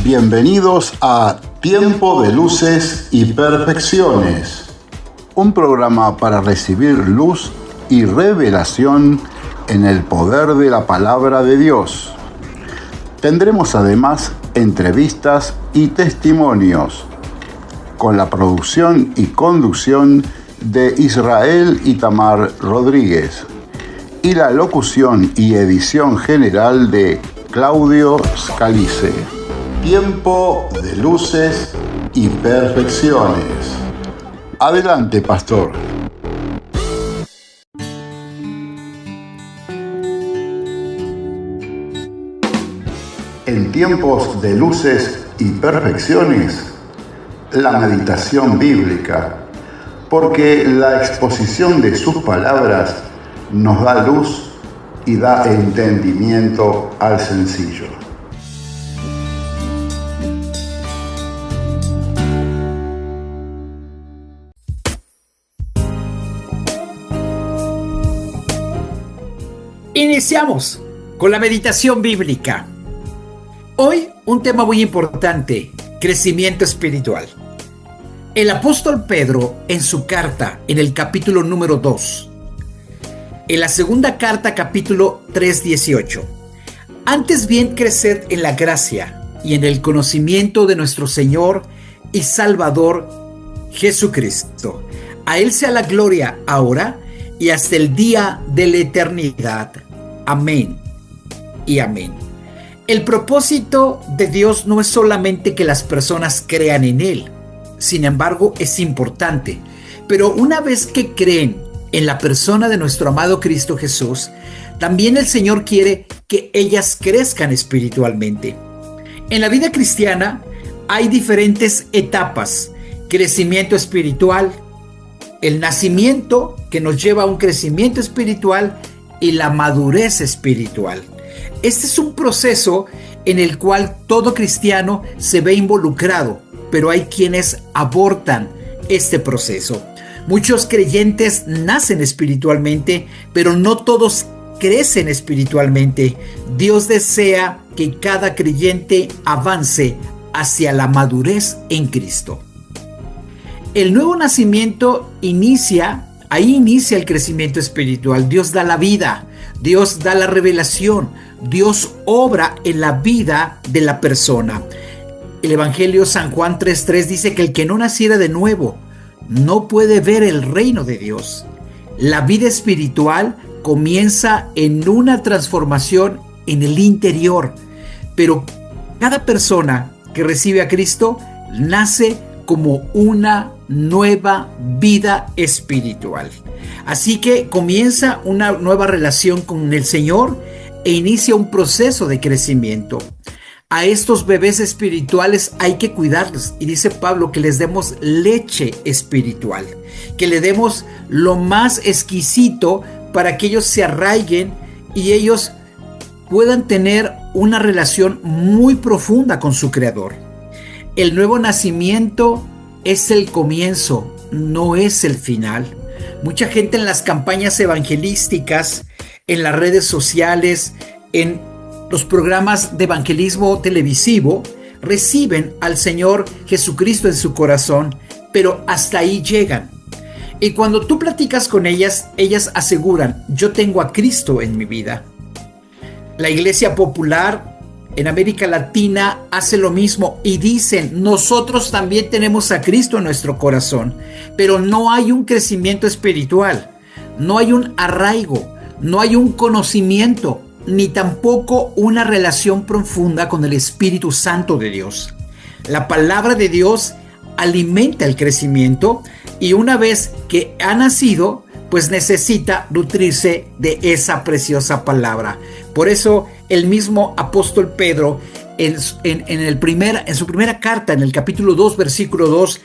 Bienvenidos a Tiempo de Luces y Perfecciones, un programa para recibir luz y revelación en el poder de la palabra de Dios. Tendremos además entrevistas y testimonios, con la producción y conducción de Israel Itamar Rodríguez y la locución y edición general de Claudio Scalice. Tiempo de luces y perfecciones. Adelante, pastor. En tiempos de luces y perfecciones, la meditación bíblica, porque la exposición de sus palabras nos da luz y da entendimiento al sencillo. Iniciamos con la meditación bíblica. Hoy un tema muy importante: crecimiento espiritual. El apóstol Pedro, en su carta, en el capítulo número 2, en la segunda carta, capítulo 3:18, antes bien creced en la gracia y en el conocimiento de nuestro Señor y Salvador Jesucristo. A Él sea la gloria ahora y hasta el día de la eternidad. Amén y amén. El propósito de Dios no es solamente que las personas crean en Él. Sin embargo, es importante. Pero una vez que creen en la persona de nuestro amado Cristo Jesús, también el Señor quiere que ellas crezcan espiritualmente. En la vida cristiana hay diferentes etapas: crecimiento espiritual, el nacimiento, que nos lleva a un crecimiento espiritual, y la madurez espiritual. Este es un proceso en el cual todo cristiano se ve involucrado, pero hay quienes abortan este proceso. Muchos creyentes nacen espiritualmente, pero no todos crecen espiritualmente. Dios desea que cada creyente avance hacia la madurez en Cristo. El nuevo nacimiento ahí inicia el crecimiento espiritual. Dios da la vida, Dios da la revelación, Dios obra en la vida de la persona. El Evangelio San Juan 3:3 dice que el que no naciera de nuevo no puede ver el reino de Dios. La vida espiritual comienza en una transformación en el interior, pero cada persona que recibe a Cristo nace como una nueva vida espiritual. Así que comienza una nueva relación con el Señor e inicia un proceso de crecimiento. A estos bebés espirituales hay que cuidarlos, y dice Pablo que les demos leche espiritual, que le demos lo más exquisito para que ellos se arraiguen y ellos puedan tener una relación muy profunda con su Creador. El nuevo nacimiento es el comienzo, no es el final. Mucha gente en las campañas evangelísticas, en las redes sociales, en los programas de evangelismo televisivo, reciben al Señor Jesucristo en su corazón, pero hasta ahí llegan. Y cuando tú platicas con ellas, ellas aseguran: yo tengo a Cristo en mi vida. La Iglesia Popular en América Latina hace lo mismo y dicen: nosotros también tenemos a Cristo en nuestro corazón, pero no hay un crecimiento espiritual, no hay un arraigo, no hay un conocimiento, ni tampoco una relación profunda con el Espíritu Santo de Dios. La palabra de Dios alimenta el crecimiento, y una vez que ha nacido, pues necesita nutrirse de esa preciosa palabra. Por eso el mismo apóstol Pedro en su primera carta, en el capítulo 2, versículo 2,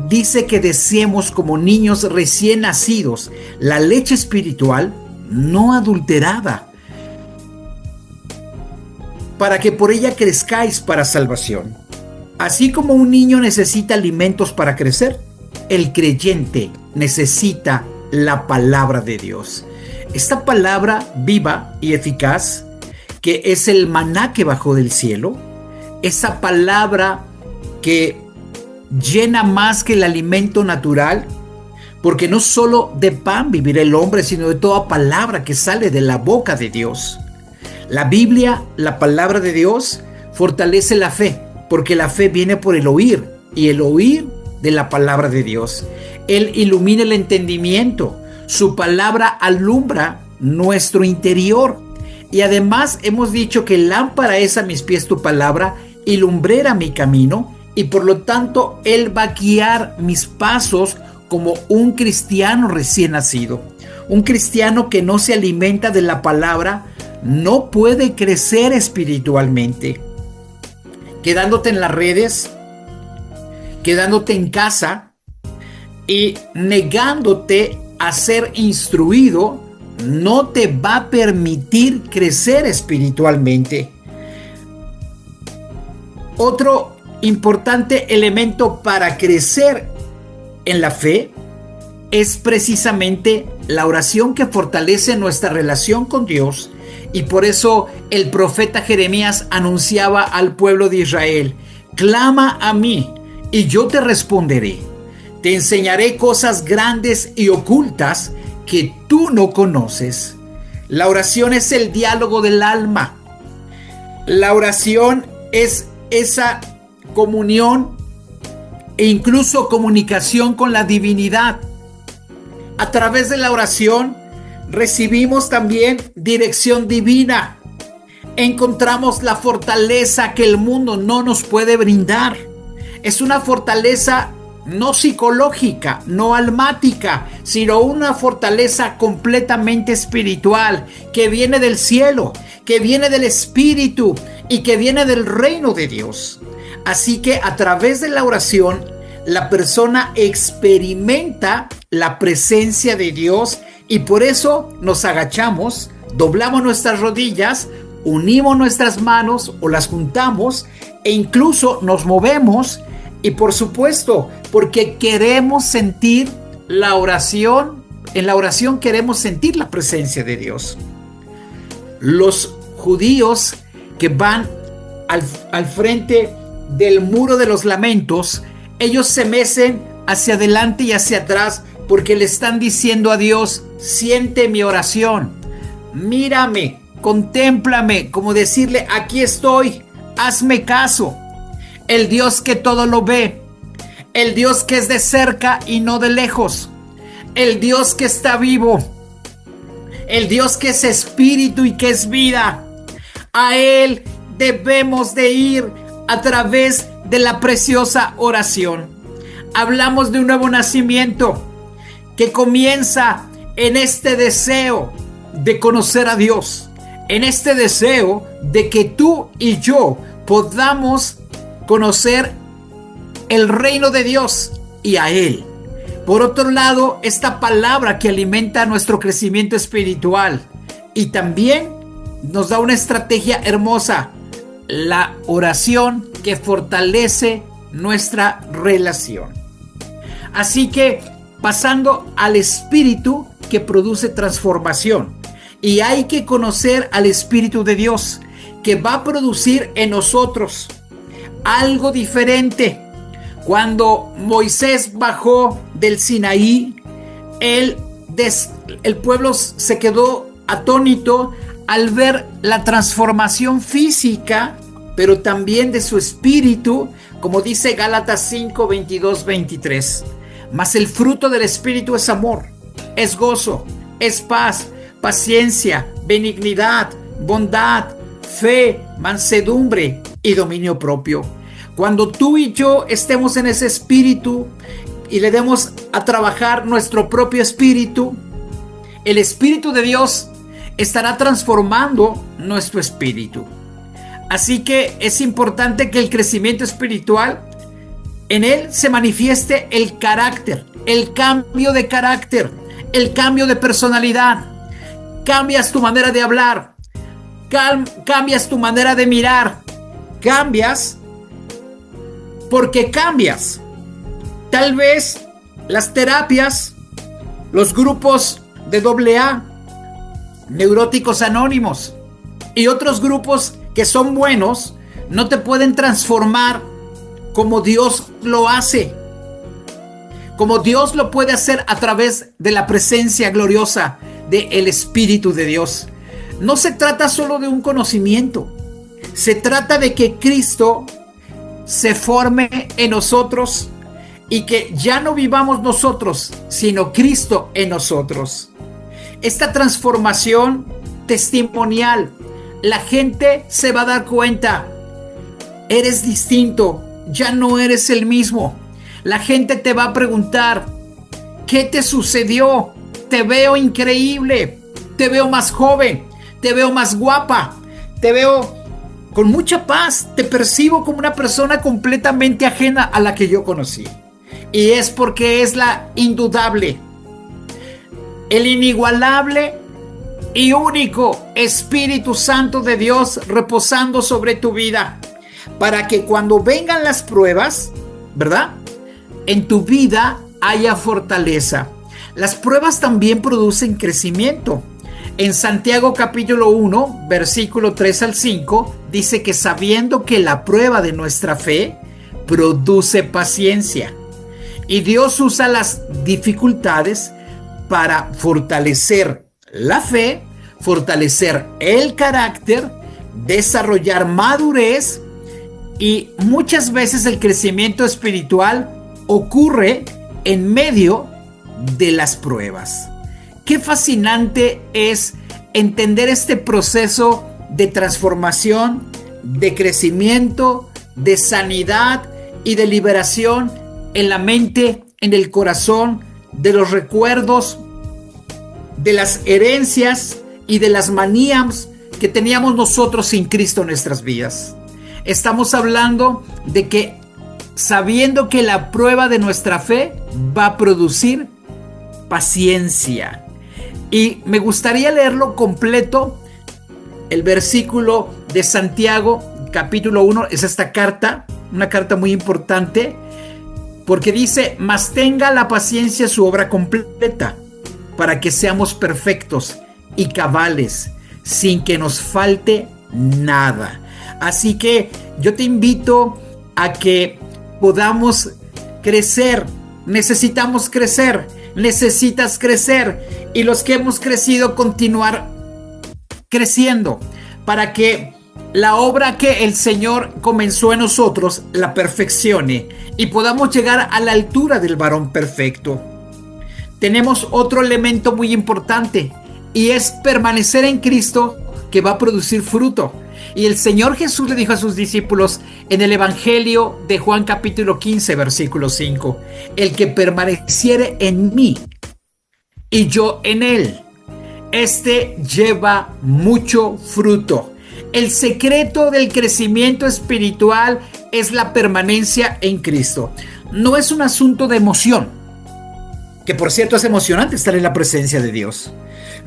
dice que deseemos como niños recién nacidos la leche espiritual no adulterada, para que por ella crezcáis para salvación. Así como un niño necesita alimentos para crecer, el creyente necesita la palabra de Dios. Esta palabra viva y eficaz, que es el maná que bajó del cielo, esa palabra que llena más que el alimento natural, porque no solo de pan vivirá el hombre, sino de toda palabra que sale de la boca de Dios. La Biblia, la palabra de Dios, fortalece la fe, porque la fe viene por el oír, y el oír de la palabra de Dios. Él ilumina el entendimiento, su palabra alumbra nuestro interior. Y además hemos dicho que lámpara es a mis pies tu palabra y lumbrera mi camino, y por lo tanto Él va a guiar mis pasos como un cristiano recién nacido. Un cristiano que no se alimenta de la palabra no puede crecer espiritualmente. Quedándote en las redes, quedándote en casa y negándote a ser instruido, no te va a permitir crecer espiritualmente. Otro importante elemento para crecer en la fe es precisamente la oración, que fortalece nuestra relación con Dios. Y por eso el profeta Jeremías anunciaba al pueblo de Israel: clama a mí y yo te responderé. Te enseñaré cosas grandes y ocultas que tú no conoces. La oración es el diálogo del alma. La oración es esa comunión e incluso comunicación con la divinidad. A través de la oración recibimos también dirección divina. Encontramos la fortaleza que el mundo no nos puede brindar. Es una fortaleza no psicológica, no almática, sino una fortaleza completamente espiritual, que viene del cielo, que viene del Espíritu y que viene del reino de Dios. Así que a través de la oración, la persona experimenta la presencia de Dios, y por eso nos agachamos, doblamos nuestras rodillas, unimos nuestras manos o las juntamos, e incluso nos movemos. Y por supuesto, porque queremos sentir la oración. En la oración queremos sentir la presencia de Dios. Los judíos que van al frente del muro de los lamentos, ellos se mecen hacia adelante y hacia atrás, porque le están diciendo a Dios: siente mi oración, mírame, contémplame, como decirle: aquí estoy, hazme caso. El Dios que todo lo ve, el Dios que es de cerca y no de lejos, el Dios que está vivo, el Dios que es espíritu y que es vida. A Él debemos de ir a través de la preciosa oración. Hablamos de un nuevo nacimiento que comienza en este deseo de conocer a Dios, en este deseo de que tú y yo podamos conocer el reino de Dios y a Él. Por otro lado, esta palabra que alimenta nuestro crecimiento espiritual, y también nos da una estrategia hermosa: la oración que fortalece nuestra relación. Así que pasando al Espíritu que produce transformación, y hay que conocer al Espíritu de Dios, que va a producir en nosotros algo diferente. Cuando Moisés bajó del Sinaí, el pueblo se quedó atónito al ver la transformación física, pero también de su espíritu, como dice Gálatas 5, 22, 23. Mas el fruto del Espíritu es amor, es gozo, es paz, paciencia, benignidad, bondad, fe, mansedumbre y dominio propio. Cuando tú y yo estemos en ese espíritu y le demos a trabajar nuestro propio espíritu, el Espíritu de Dios estará transformando nuestro espíritu. Así que es importante que el crecimiento espiritual, en él se manifieste el carácter, el cambio de carácter, el cambio de personalidad. Cambias tu manera de hablar, cambias tu manera de mirar, cambias porque cambias. Tal vez las terapias, los grupos de AA, Neuróticos Anónimos y otros grupos que son buenos, no te pueden transformar como Dios lo hace, como Dios lo puede hacer a través de la presencia gloriosa del Espíritu de Dios. No se trata solo de un conocimiento, se trata de que Cristo se forme en nosotros y que ya no vivamos nosotros, sino Cristo en nosotros. Esta transformación testimonial, la gente se va a dar cuenta, eres distinto, ya no eres el mismo. La gente te va a preguntar, ¿qué te sucedió? Te veo increíble, te veo más joven, te veo más guapa, te veo con mucha paz, te percibo como una persona completamente ajena a la que yo conocí. Y es porque es la indudable, el inigualable y único Espíritu Santo de Dios reposando sobre tu vida, para que cuando vengan las pruebas, ¿verdad?, en tu vida haya fortaleza. Las pruebas también producen crecimiento. En Santiago capítulo 1, versículo 3 al 5, dice que sabiendo que la prueba de nuestra fe produce paciencia. Y Dios usa las dificultades para fortalecer la fe, fortalecer el carácter, desarrollar madurez, y muchas veces el crecimiento espiritual ocurre en medio de las pruebas. Qué fascinante es entender este proceso de transformación, de crecimiento, de sanidad y de liberación en la mente, en el corazón, de los recuerdos, de las herencias y de las manías que teníamos nosotros sin Cristo en nuestras vidas. Estamos hablando de que sabiendo que la prueba de nuestra fe va a producir paciencia. Y me gustaría leerlo completo, el versículo de Santiago, capítulo 1, es esta carta, una carta muy importante, porque dice, mas tenga la paciencia su obra completa, para que seamos perfectos y cabales, sin que nos falte nada. Así que yo te invito a que podamos crecer. Necesitamos crecer, necesitas crecer, y los que hemos crecido continuar creciendo para que la obra que el Señor comenzó en nosotros la perfeccione y podamos llegar a la altura del varón perfecto. Tenemos otro elemento muy importante y es permanecer en Cristo, que va a producir fruto. Y el Señor Jesús le dijo a sus discípulos en el Evangelio de Juan capítulo 15, versículo 5, el que permaneciere en mí y yo en él, este lleva mucho fruto. El secreto del crecimiento espiritual es la permanencia en Cristo. No es un asunto de emoción, que por cierto es emocionante estar en la presencia de Dios.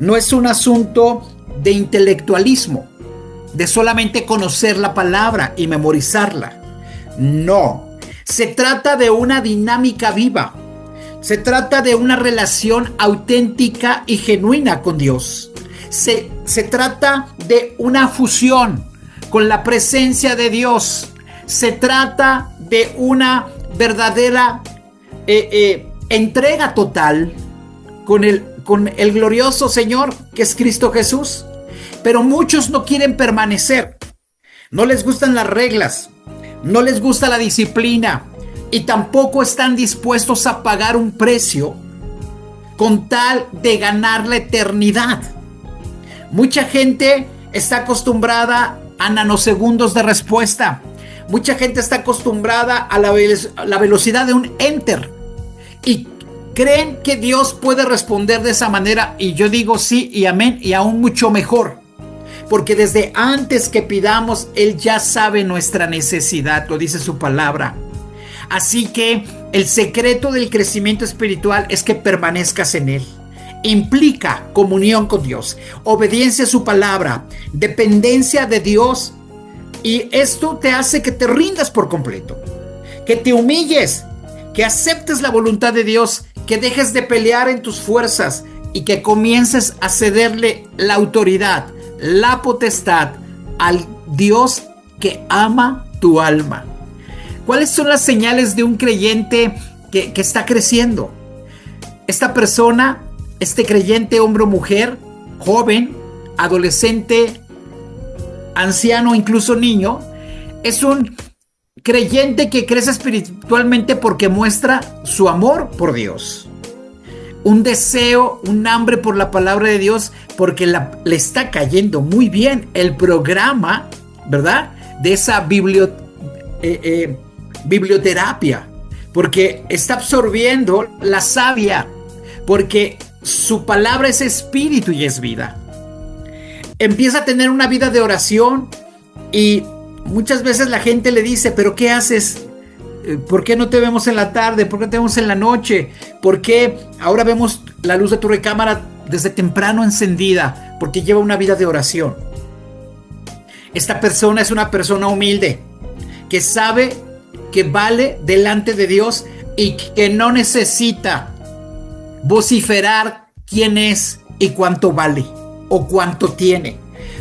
No es un asunto de intelectualismo, de solamente conocer la palabra y memorizarla. No, se trata de una dinámica viva. Se trata de una relación auténtica y genuina con Dios. Se trata de una fusión con la presencia de Dios. Se trata de una verdadera entrega total con el glorioso Señor que es Cristo Jesús. Pero muchos no quieren permanecer. No les gustan las reglas, no les gusta la disciplina y tampoco están dispuestos a pagar un precio con tal de ganar la eternidad. Mucha gente está acostumbrada a nanosegundos de respuesta. Mucha gente está acostumbrada a la velocidad de un enter y creen que Dios puede responder de esa manera, y yo digo sí y amén, y aún mucho mejor, porque desde antes que pidamos Él ya sabe nuestra necesidad, lo dice su palabra. Así que el secreto del crecimiento espiritual es que permanezcas en Él. Implica comunión con Dios, obediencia a su palabra, dependencia de Dios, y esto te hace que te rindas por completo, que te humilles, que aceptes la voluntad de Dios, que dejes de pelear en tus fuerzas y que comiences a cederle la autoridad, la potestad al Dios que ama tu alma. ¿Cuáles son las señales de un creyente que está creciendo? Esta persona, este creyente, hombre o mujer, joven, adolescente, anciano, incluso niño, es un creyente que crece espiritualmente porque muestra su amor por Dios. Un deseo, un hambre por la palabra de Dios, porque le está cayendo muy bien el programa, ¿verdad?, de esa biblioterapia, porque está absorbiendo la savia, porque su palabra es espíritu y es vida. Empieza a tener una vida de oración y muchas veces la gente le dice, ¿pero qué haces? ¿Por qué no te vemos en la tarde? ¿Por qué te vemos en la noche? ¿Por qué ahora vemos la luz de tu recámara desde temprano encendida? Porque lleva una vida de oración. Esta persona es una persona humilde, que sabe que vale delante de Dios y que no necesita vociferar quién es y cuánto vale o cuánto tiene,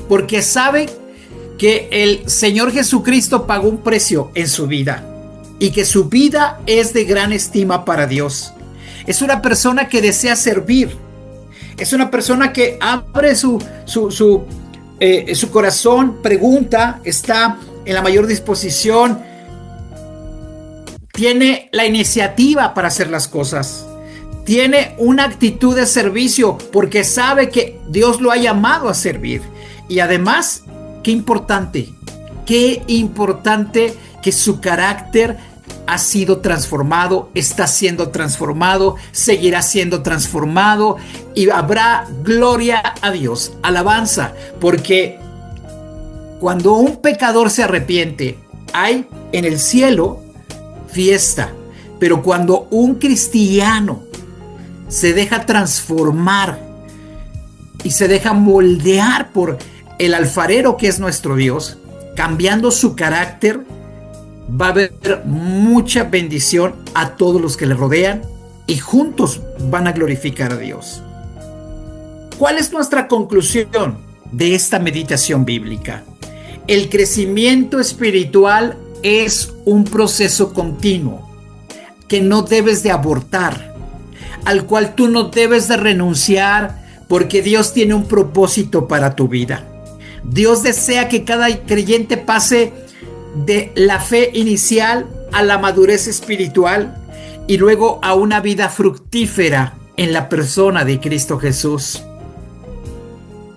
porque sabe que el Señor Jesucristo pagó un precio en su vida y que su vida es de gran estima para Dios. Es una persona que desea servir. Es una persona que abre su corazón, pregunta, está en la mayor disposición, tiene la iniciativa para hacer las cosas, tiene una actitud de servicio porque sabe que Dios lo ha llamado a servir. Y además, qué importante que su carácter ha sido transformado, está siendo transformado, seguirá siendo transformado y habrá gloria a Dios, alabanza, porque cuando un pecador se arrepiente, hay en el cielo fiesta, pero cuando un cristiano se deja transformar y se deja moldear por el alfarero que es nuestro Dios, cambiando su carácter, va a haber mucha bendición a todos los que le rodean y juntos van a glorificar a Dios. ¿Cuál es nuestra conclusión de esta meditación bíblica? El crecimiento espiritual es un proceso continuo que no debes de abortar, al cual tú no debes de renunciar, porque Dios tiene un propósito para tu vida. Dios desea que cada creyente pase de la fe inicial a la madurez espiritual y luego a una vida fructífera en la persona de Cristo Jesús.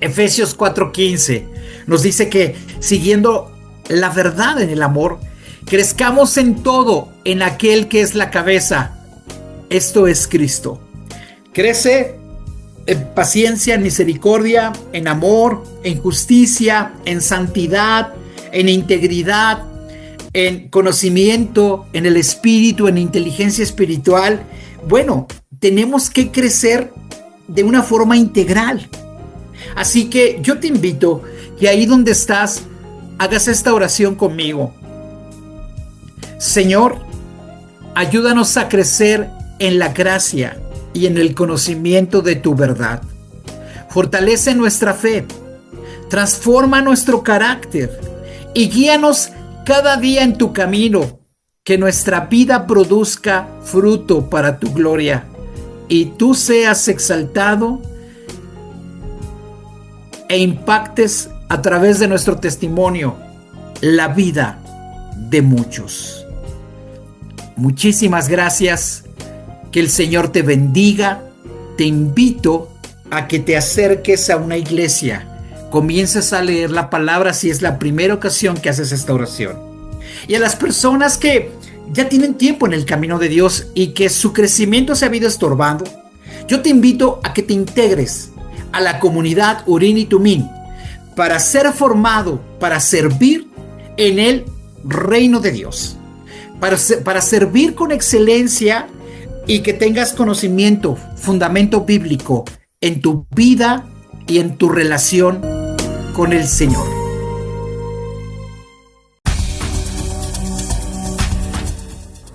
Efesios 4:15 nos dice que, siguiendo la verdad en el amor, crezcamos en todo en aquel que es la cabeza, esto es Cristo. Crece en paciencia, en misericordia, en amor, en justicia, en santidad, en integridad, en conocimiento, en el espíritu, en inteligencia espiritual. Bueno, tenemos que crecer de una forma integral. Así que yo te invito que ahí donde estás, hagas esta oración conmigo. Señor, ayúdanos a crecer en la gracia y en el conocimiento de tu verdad. Fortalece nuestra fe, transforma nuestro carácter y guíanos cada día en tu camino, que nuestra vida produzca fruto para tu gloria y tú seas exaltado e impactes a través de nuestro testimonio la vida de muchos. Muchísimas gracias. Que el Señor te bendiga. Te invito a que te acerques a una iglesia. Comiences a leer la palabra si es la primera ocasión que haces esta oración. Y a las personas que ya tienen tiempo en el camino de Dios y que su crecimiento se ha ido estorbando, yo te invito a que te integres a la comunidad Urim y Tumim para ser formado, para servir en el reino de Dios, para servir con excelencia y que tengas conocimiento, fundamento bíblico en tu vida y en tu relación con el Señor.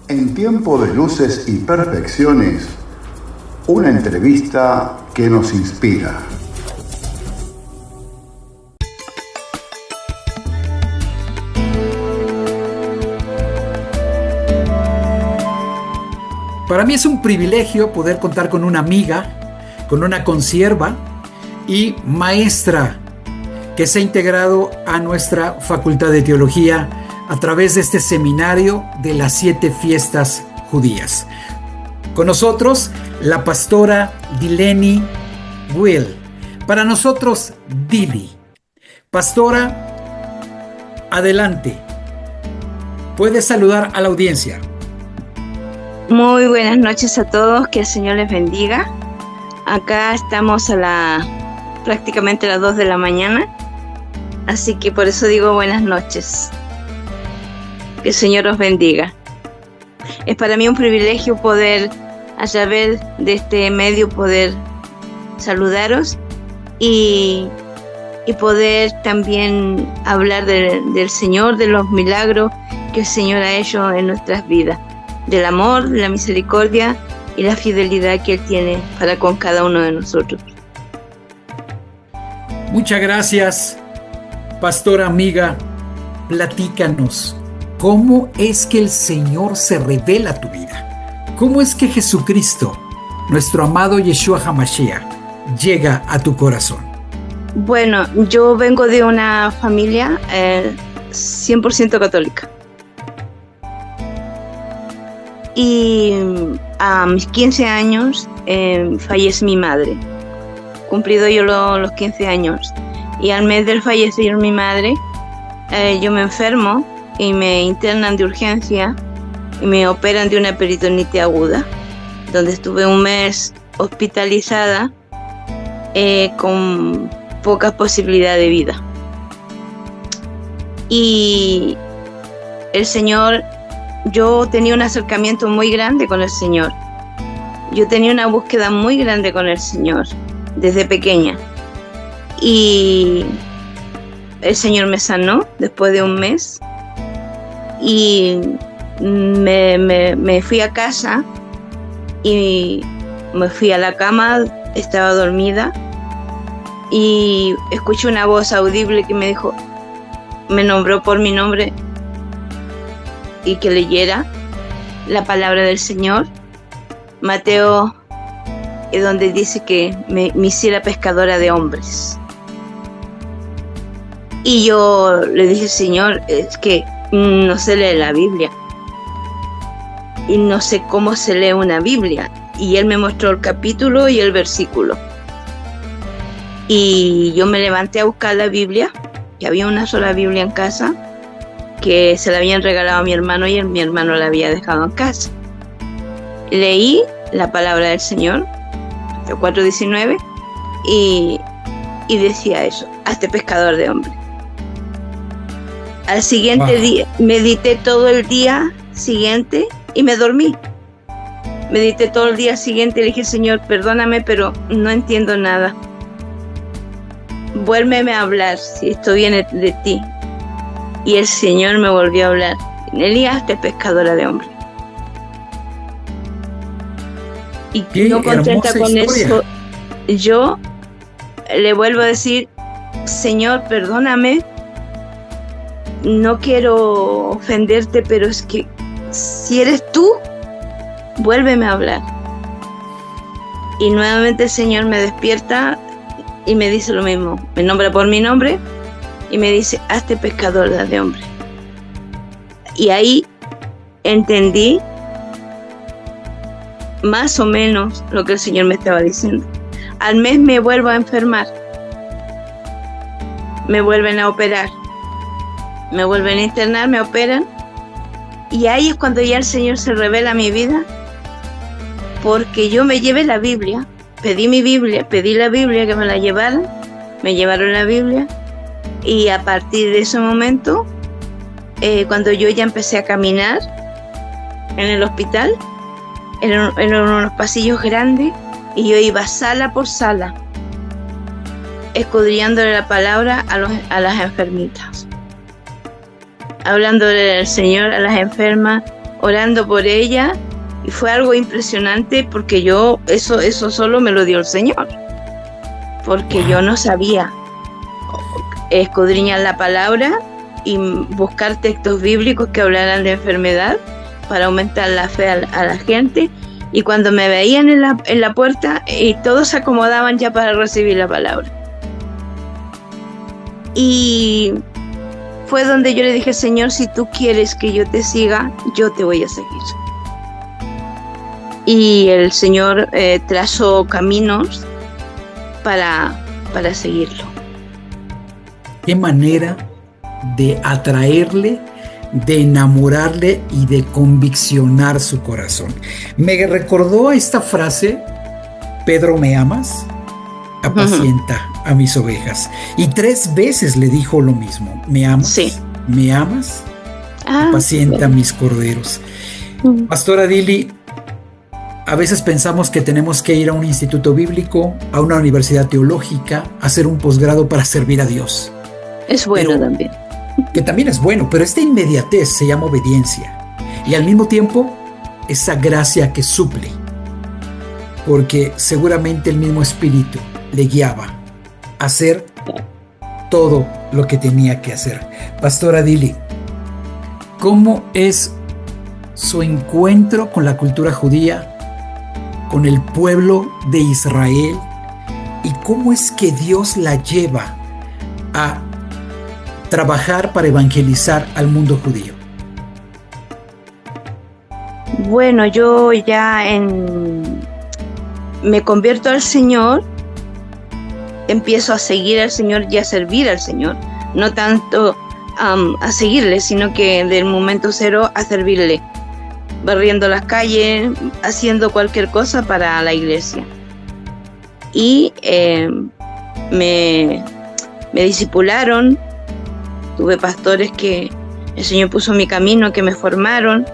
En tiempo de luces y perfecciones, una entrevista que nos inspira. Para mí es un privilegio poder contar con una amiga, con una consierva y maestra que se ha integrado a nuestra Facultad de Teología a través de este seminario de las 7 fiestas judías. Con nosotros, la pastora Dileni Will. Para nosotros, Dili. Pastora, adelante. Puedes saludar a la audiencia. Muy buenas noches a todos, que el Señor les bendiga. Acá estamos prácticamente a las 2 de la mañana, así que por eso digo buenas noches. Que el Señor os bendiga. Es para mí un privilegio poder, a través de este medio, poder saludaros y poder también hablar del Señor, de los milagros que el Señor ha hecho en nuestras vidas, del amor, la misericordia y la fidelidad que Él tiene para con cada uno de nosotros. Muchas gracias, pastora amiga. Platícanos, ¿cómo es que el Señor se revela a tu vida? ¿Cómo es que Jesucristo, nuestro amado Yeshua HaMashiach, llega a tu corazón? Bueno, yo vengo de una familia 100% católica. Y a mis 15 años fallece mi madre. Cumplido yo los 15 años. Y al mes del fallecer mi madre, yo me enfermo y me internan de urgencia y me operan de una peritonitis aguda, donde estuve un mes hospitalizada con pocas posibilidades de vida. Y el Señor, yo tenía un acercamiento muy grande con el Señor. Yo tenía una búsqueda muy grande con el Señor desde pequeña. Y el Señor me sanó después de un mes. Y me fui a casa y me fui a la cama, estaba dormida. Y escuché una voz audible que me dijo, me nombró por mi nombre y que leyera la palabra del Señor, Mateo, donde dice que me hiciera pescadora de hombres. Y yo le dije, Señor, es que no sé leer la Biblia y no sé cómo se lee una Biblia. Y Él me mostró el capítulo y el versículo. Y yo me levanté a buscar la Biblia, que había una sola Biblia en casa, que se la habían regalado a mi hermano y mi hermano la había dejado en casa. Leí la palabra del Señor, el 4:19, y decía eso, hazte pescador de hombres. Al siguiente día, medité todo el día siguiente y me dormí. Medité todo el día siguiente y le dije, Señor, perdóname, pero no entiendo nada. Vuélveme a hablar si esto viene de ti. Y el Señor me volvió a hablar. Elías, hazte pescadora de hombres. Y no contenta con eso, yo le vuelvo a decir, Señor, perdóname, no quiero ofenderte, pero es que si eres tú, vuélveme a hablar. Y nuevamente el Señor me despierta y me dice lo mismo, me nombra por mi nombre y me dice, hazte pescadora de hombres. Y ahí entendí más o menos lo que el Señor me estaba diciendo. Al mes me vuelvo a enfermar, me vuelven a operar, me vuelven a internar, me operan, y ahí es cuando ya el Señor se revela a mi vida, porque yo me llevé la Biblia, pedí la Biblia que me la llevaran, me llevaron la Biblia, y a partir de ese momento, cuando yo ya empecé a caminar en el hospital, eran unos pasillos grandes, y yo iba sala por sala, escudriñándole la palabra a las enfermitas, hablándole del Señor a las enfermas, orando por ellas, y fue algo impresionante porque yo, eso solo me lo dio el Señor, porque yo no sabía escudriñar la palabra y buscar textos bíblicos que hablaran de enfermedad para aumentar la fe a la gente Y cuando me veían en la puerta, y todos se acomodaban ya para recibir la palabra. Y fue donde yo le dije: Señor, si tú quieres que yo te siga, yo te voy a seguir. Y el Señor trazó caminos para seguirlo. Qué manera de atraerle, de enamorarle y de conviccionar su corazón. Me recordó a esta frase: Pedro, ¿me amas? Apacienta a mis ovejas. Y 3 veces le dijo lo mismo: ¿me amas? Sí. ¿Me amas? Apacienta a mis corderos. Pastora Dili, a veces pensamos que tenemos que ir a un instituto bíblico, a una universidad teológica, a hacer un posgrado para servir a Dios. Es bueno también. Que también es bueno, pero esta inmediatez se llama obediencia. Y al mismo tiempo, esa gracia que suple. Porque seguramente el mismo Espíritu le guiaba a hacer todo lo que tenía que hacer. Pastora Dili, ¿cómo es su encuentro con la cultura judía, con el pueblo de Israel, y cómo es que Dios la lleva a trabajar para evangelizar al mundo judío? Bueno, yo ya me convierto al Señor, empiezo a seguir al Señor y a servir al Señor, no tanto a seguirle, sino que del momento cero a servirle, barriendo las calles, haciendo cualquier cosa para la iglesia. Y me discipularon, tuve pastores que el Señor puso en mi camino, que me formaron,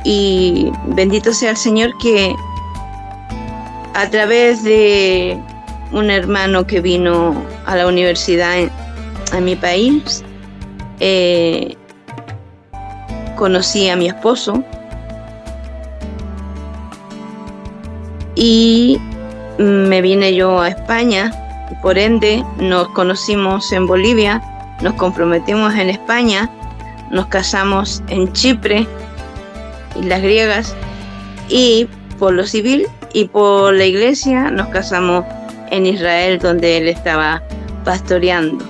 y bendito sea el Señor que a través de un hermano que vino a la universidad en mi país, conocí a mi esposo y me vine yo a España. Por ende, nos conocimos en Bolivia, nos comprometimos en España, nos casamos en Chipre, Islas Griegas, y por lo civil y por la iglesia nos casamos en Israel, donde él estaba pastoreando.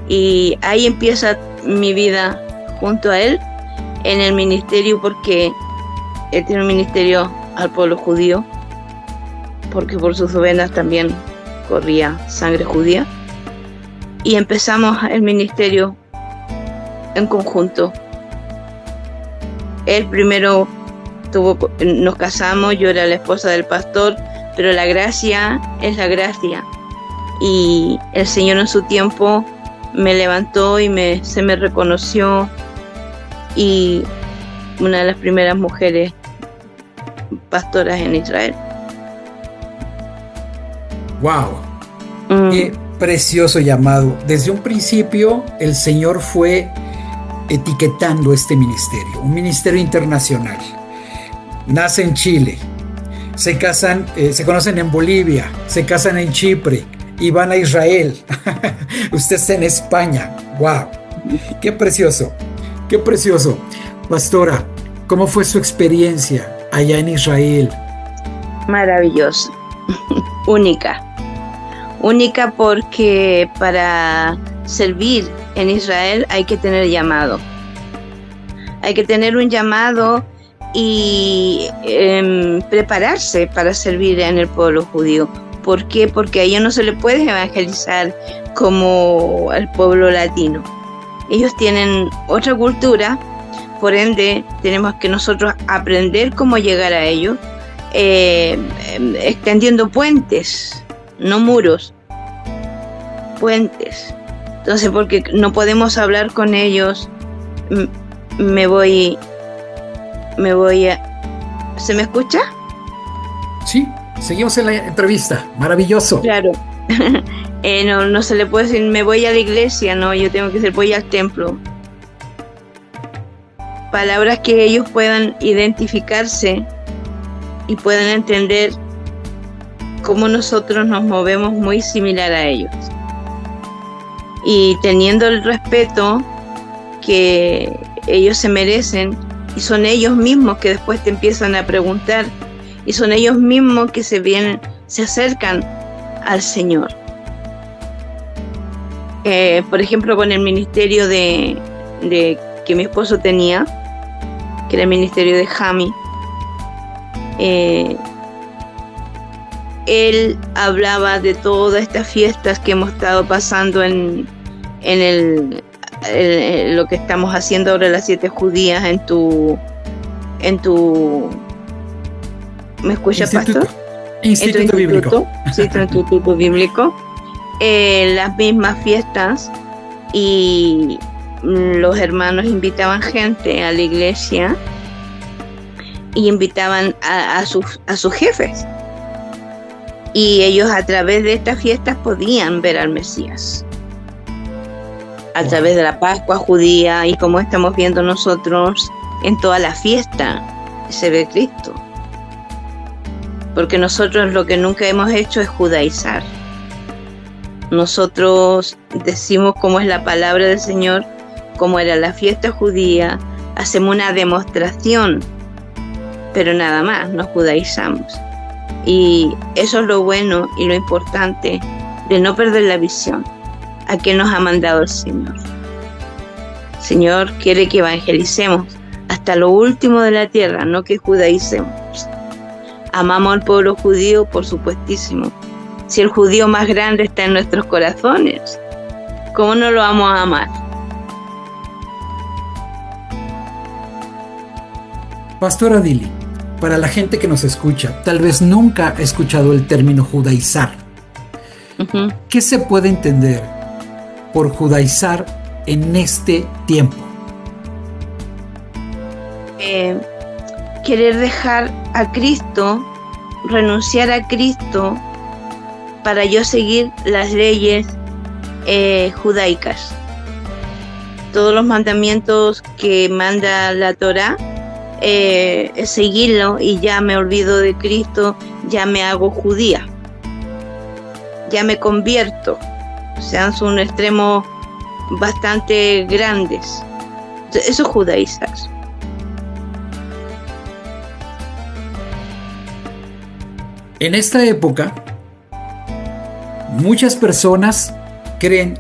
Y ahí empieza mi vida junto a él en el ministerio, porque él tiene un ministerio al pueblo judío, porque por sus venas también corría sangre judía, y empezamos el ministerio en conjunto. Él primero nos casamos, yo era la esposa del pastor, pero la gracia es la gracia, y el Señor en su tiempo me levantó y se me reconoció, y una de las primeras mujeres pastoras en Israel. ¡Wow! ¡Qué precioso llamado! Desde un principio el Señor fue etiquetando este ministerio, un ministerio internacional. Nace en Chile, se casan, se conocen en Bolivia, se casan en Chipre y van a Israel. Usted está en España. ¡Wow! ¡Qué precioso! ¡Qué precioso! Pastora, ¿cómo fue su experiencia allá en Israel? Maravillosa, única porque para servir en Israel hay que tener llamado. Hay que tener un llamado y prepararse para servir en el pueblo judío. ¿Por qué? Porque a ellos no se les puede evangelizar como al pueblo latino. Ellos tienen otra cultura, por ende tenemos que nosotros aprender cómo llegar a ellos, extendiendo puentes, no muros, puentes. Entonces, porque no podemos hablar con ellos, me voy a... ¿Se me escucha? Sí, seguimos en la entrevista. Maravilloso. Claro. No se le puede decir me voy a la iglesia, no, yo tengo que decir voy al templo. Palabras que ellos puedan identificarse y puedan entender cómo nosotros nos movemos muy similar a ellos. Y teniendo el respeto que ellos se merecen, Y son ellos mismos que después te empiezan a preguntar, y son ellos mismos que se acercan al Señor. Por ejemplo, con el ministerio de que mi esposo tenía, que era el ministerio de Jami, él hablaba de todas estas fiestas que hemos estado pasando en lo que estamos haciendo ahora, las 7 judías, en tu ¿me escucha, pastor? Instituto Bíblico. Sí, tu instituto bíblico. Las mismas fiestas, y los hermanos invitaban gente a la iglesia y invitaban a sus jefes, y ellos a través de estas fiestas podían ver al Mesías a través de la Pascua judía, y como estamos viendo nosotros en toda la fiesta se ve Cristo, porque nosotros lo que nunca hemos hecho es judaizar. Nosotros decimos cómo es la palabra del Señor, cómo era la fiesta judía, hacemos una demostración, pero nada más, no judaizamos. Y eso es lo bueno y lo importante de no perder la visión a qué nos ha mandado el Señor. El Señor quiere que evangelicemos hasta lo último de la tierra, no que judaicemos. Amamos al pueblo judío, por supuestísimo. Si el judío más grande está en nuestros corazones, ¿cómo no lo vamos a amar? Pastora Dili, para la gente que nos escucha, tal vez nunca ha escuchado el término judaizar. Uh-huh. ¿Qué se puede entender por judaizar en este tiempo? Querer dejar a Cristo, renunciar a Cristo para yo seguir las leyes judaicas. Todos los mandamientos que manda la Torá, seguirlo, y ya me olvido de Cristo, ya me hago judía, ya me convierto. O sea, son extremos bastante grandes. Eso es judaizar. En esta época, muchas personas creen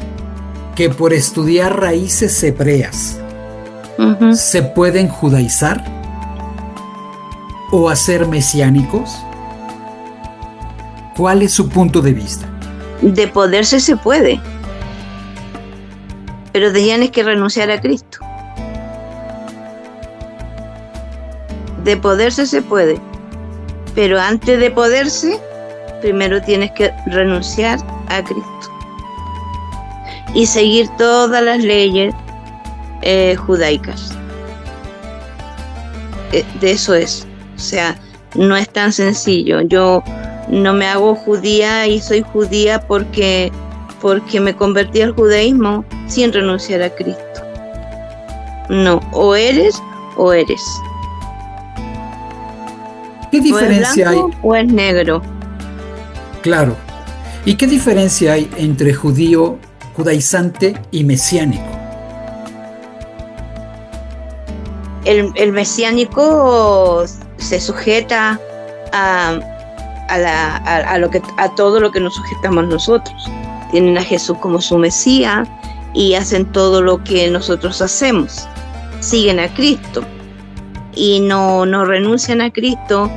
que por estudiar raíces hebreas Uh-huh. se pueden judaizar o hacer mesiánicos. ¿Cuál es su punto de vista? De poderse se puede, pero tienes que renunciar a Cristo. De poderse se puede, pero antes de poderse, primero tienes que renunciar a Cristo y seguir todas las leyes judaicas. De eso es. O sea, no es tan sencillo. Yo no me hago judía y soy judía porque me convertí al judaísmo sin renunciar a Cristo. No, o eres o eres. ¿Qué diferencia o es blanco, hay? O es negro. Claro. ¿Y qué diferencia hay entre judío, judaizante y mesiánico? El mesiánico se sujeta a todo lo que nos sujetamos nosotros. Tienen a Jesús como su Mesías y hacen todo lo que nosotros hacemos. Siguen a Cristo y no renuncian a Cristo,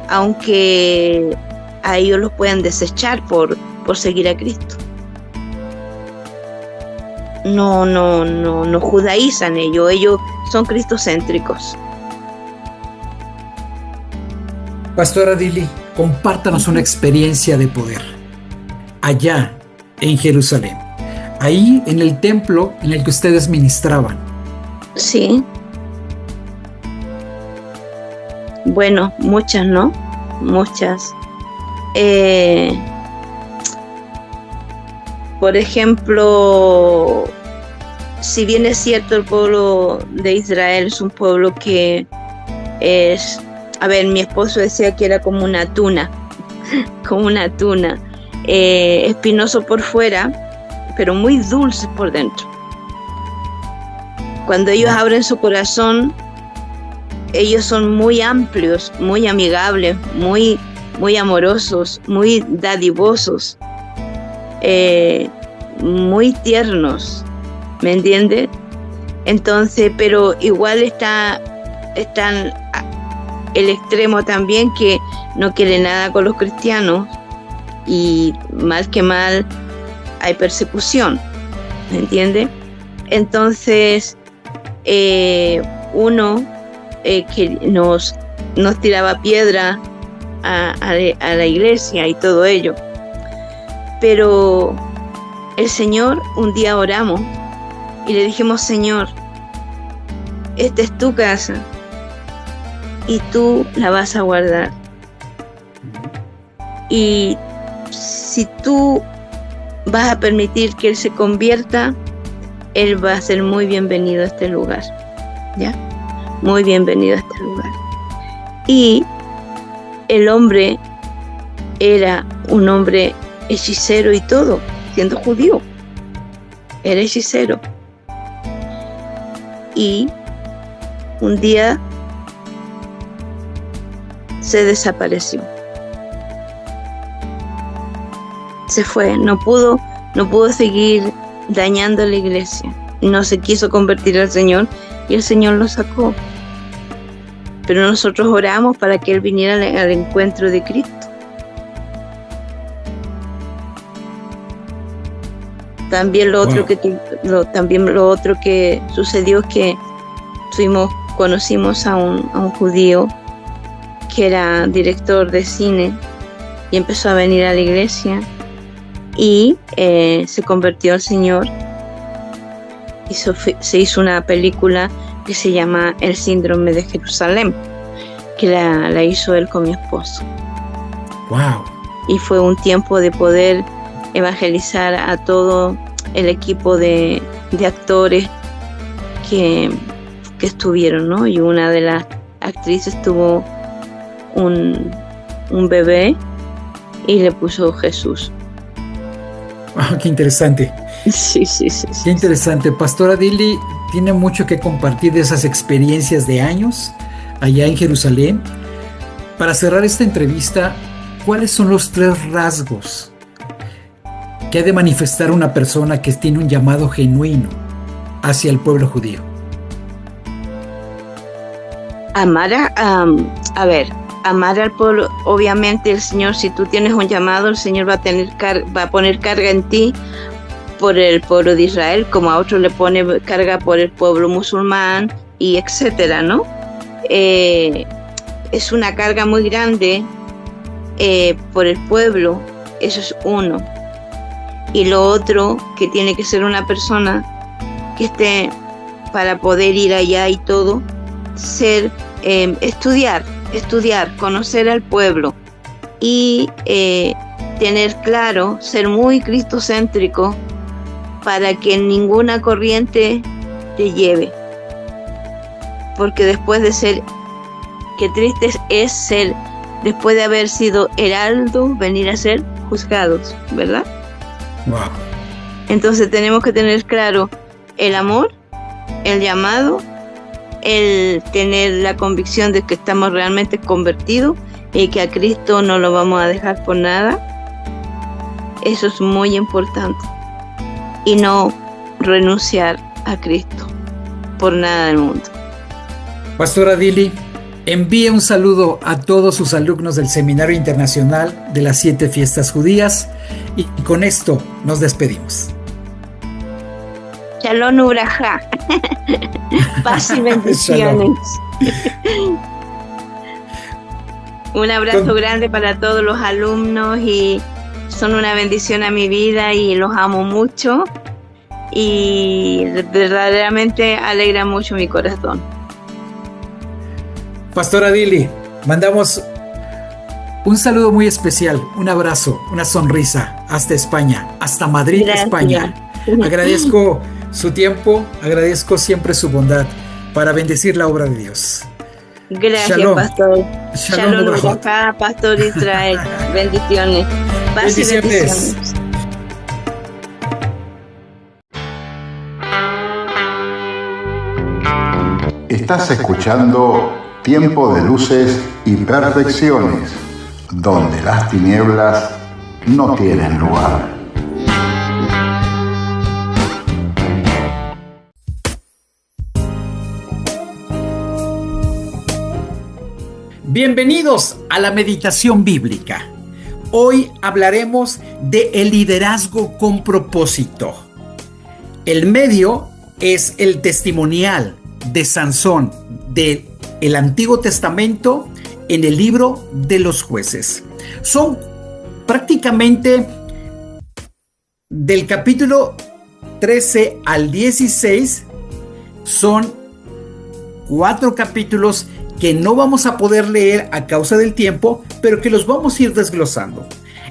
aunque a ellos los puedan desechar por seguir a Cristo. No judaizan ellos son cristocéntricos. Pastora Dili, compártanos una experiencia de poder allá en Jerusalén, ahí en el templo en el que ustedes ministraban. Sí. Bueno, muchas, ¿no? Muchas. Por ejemplo, si bien es cierto, el pueblo de Israel es un pueblo que es, mi esposo decía que era como una tuna, espinoso por fuera, pero muy dulce por dentro. Cuando ellos abren su corazón, ellos son muy amplios, muy amigables, muy amorosos, muy dadivosos, muy tiernos, ¿me entiendes? Entonces, pero igual están el extremo también, que no quiere nada con los cristianos, y mal que mal hay persecución, ¿me entiendes? Entonces, uno que nos tiraba piedra a la iglesia y todo ello. Pero el Señor, un día oramos y le dijimos: Señor, esta es tu casa y tú la vas a guardar. Y si tú vas a permitir que Él se convierta, Él va a ser muy bienvenido a este lugar, ¿ya? Muy bienvenido a este lugar. Y el hombre era un hombre hechicero y todo, siendo judío. Era hechicero. Y un día se desapareció. Se fue, no pudo seguir dañando la iglesia. No se quiso convertir al Señor y el Señor lo sacó. Pero nosotros oramos para que Él viniera al encuentro de Cristo. También lo otro que sucedió es que conocimos a un judío que era director de cine y empezó a venir a la iglesia y se convirtió al Señor. Se hizo una película que se llama El Síndrome de Jerusalén, que la hizo él con mi esposo. Wow. Y fue un tiempo de poder evangelizar a todo el equipo de actores que estuvieron, ¿no? Y una de las actrices tuvo un bebé y le puso Jesús. Wow, qué interesante. Sí. Qué interesante. Pastora Dili tiene mucho que compartir de esas experiencias de años allá en Jerusalén. Para cerrar esta entrevista, ¿cuáles son los 3 rasgos que ha de manifestar una persona que tiene un llamado genuino hacia el pueblo judío? Amar al pueblo. Obviamente el Señor, si tú tienes un llamado, el Señor va a poner carga en ti por el pueblo de Israel, como a otros le pone carga por el pueblo musulmán y etcétera, ¿no? Es una carga muy grande por el pueblo. Eso es uno. Y lo otro, que tiene que ser una persona que esté, para poder ir allá y todo, estudiar, conocer al pueblo y tener claro, ser muy cristocéntrico, para que ninguna corriente te lleve. Porque después de ser, qué triste es ser, después de haber sido heraldo, venir a ser juzgados, ¿verdad? Wow. Entonces tenemos que tener claro el amor, el llamado, el tener la convicción de que estamos realmente convertidos y que a Cristo no lo vamos a dejar por nada. Eso es muy importante. Y no renunciar a Cristo por nada del mundo. Pastora Dili, envíe un saludo a todos sus alumnos del Seminario Internacional de las 7 Fiestas Judías y con esto nos despedimos. Shalom Ubrajá. Paz y bendiciones. Un abrazo grande para todos los alumnos y son una bendición a mi vida y los amo mucho y verdaderamente alegra mucho mi corazón. Pastora Dili, mandamos un saludo muy especial, un abrazo, una sonrisa hasta España, hasta Madrid, gracias. España. Agradezco su tiempo, agradezco siempre su bondad para bendecir la obra de Dios. Gracias, Shalom. Pastor. Shalom, Pastor Israel. Bendiciones. Paz y bendiciones. Estás escuchando Tiempo de luces y perfecciones, donde las tinieblas no tienen lugar. Bienvenidos a la meditación bíblica. Hoy hablaremos de el liderazgo con propósito. El medio es el testimonial de Sansón del Antiguo Testamento en el libro de los Jueces. Son prácticamente del capítulo 13 al 16, son 4 capítulos que no vamos a poder leer a causa del tiempo, pero que los vamos a ir desglosando.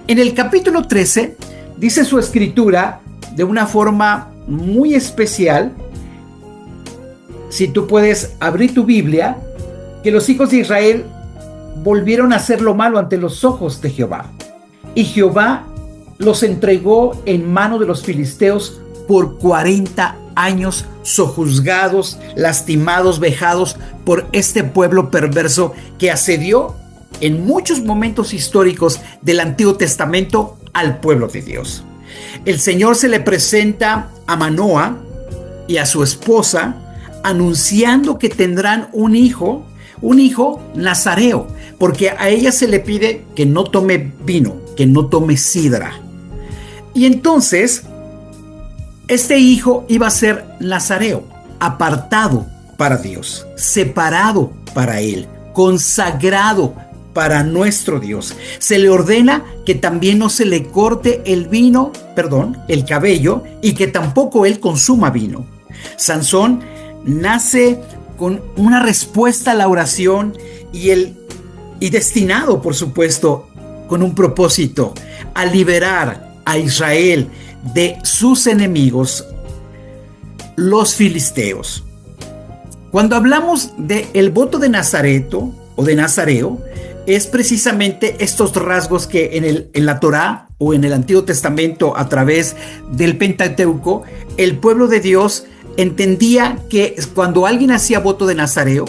En el capítulo 13 dice su escritura de una forma muy especial. Si tú puedes abrir tu Biblia, que los hijos de Israel volvieron a hacer lo malo ante los ojos de Jehová. Y Jehová los entregó en mano de los filisteos por 40 años, sojuzgados, lastimados, vejados por este pueblo perverso que asedió en muchos momentos históricos del Antiguo Testamento al pueblo de Dios. El Señor se le presenta a Manoa y a su esposa, anunciando que tendrán un hijo nazareo, porque a ella se le pide que no tome vino, que no tome sidra. Y entonces este hijo iba a ser nazareo, apartado para Dios, separado para Él, consagrado para nuestro Dios. Se le ordena que también no se le corte el cabello, y que tampoco él consuma vino. Sansón nace con una respuesta a la oración y destinado, por supuesto, con un propósito: a liberar a Israel de sus enemigos, los filisteos. Cuando hablamos del voto de Nazareto o de Nazareo, es precisamente estos rasgos que en la Torá o en el Antiguo Testamento, a través del Pentateuco, el pueblo de Dios entendía que cuando alguien hacía voto de Nazareo,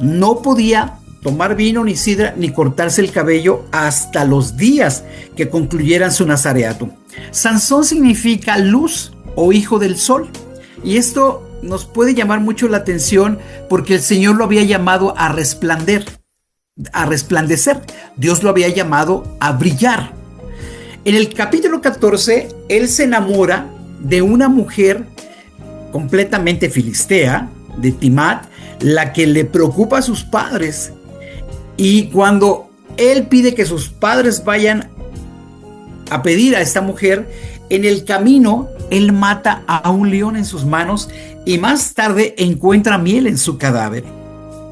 no podía tomar vino ni sidra ni cortarse el cabello hasta los días que concluyeran su nazareato. Sansón significa luz o hijo del sol, y esto nos puede llamar mucho la atención porque el Señor lo había llamado a resplandecer. Dios lo había llamado a brillar. En el capítulo 14, él se enamora de una mujer completamente filistea, de Timat, la que le preocupa a sus padres. Y cuando él pide que sus padres vayan a pedir a esta mujer, en el camino él mata a un león en sus manos y más tarde encuentra miel en su cadáver.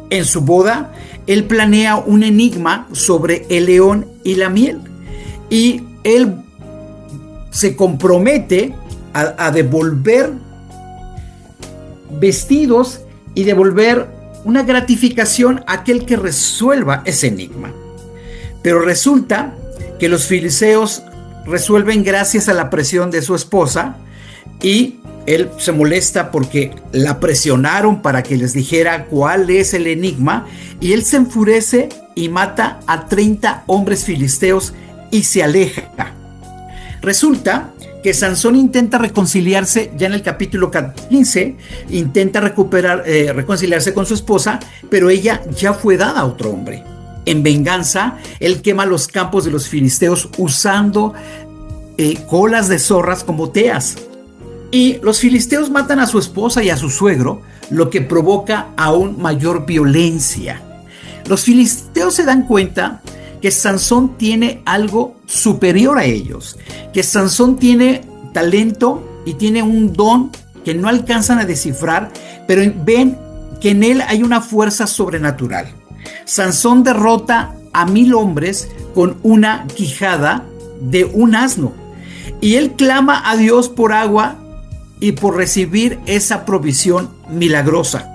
En su boda, él planea un enigma sobre el león y la miel, y él se compromete a devolver vestidos y devolver una gratificación a aquel que resuelva ese enigma. Pero resulta que los filisteos resuelven gracias a la presión de su esposa, y él se molesta porque la presionaron para que les dijera cuál es el enigma, y él se enfurece y mata a 30 hombres filisteos y se aleja. Resulta que Sansón intenta reconciliarse ya en el capítulo 15, intenta reconciliarse con su esposa, pero ella ya fue dada a otro hombre. En venganza, él quema los campos de los filisteos usando colas de zorras como teas. Y los filisteos matan a su esposa y a su suegro, lo que provoca aún mayor violencia. Los filisteos se dan cuenta que Sansón tiene algo superior a ellos, que Sansón tiene talento y tiene un don que no alcanzan a descifrar, pero ven que en él hay una fuerza sobrenatural. Sansón derrota a 1000 hombres con una quijada de un asno, y él clama a Dios por agua y por recibir esa provisión milagrosa.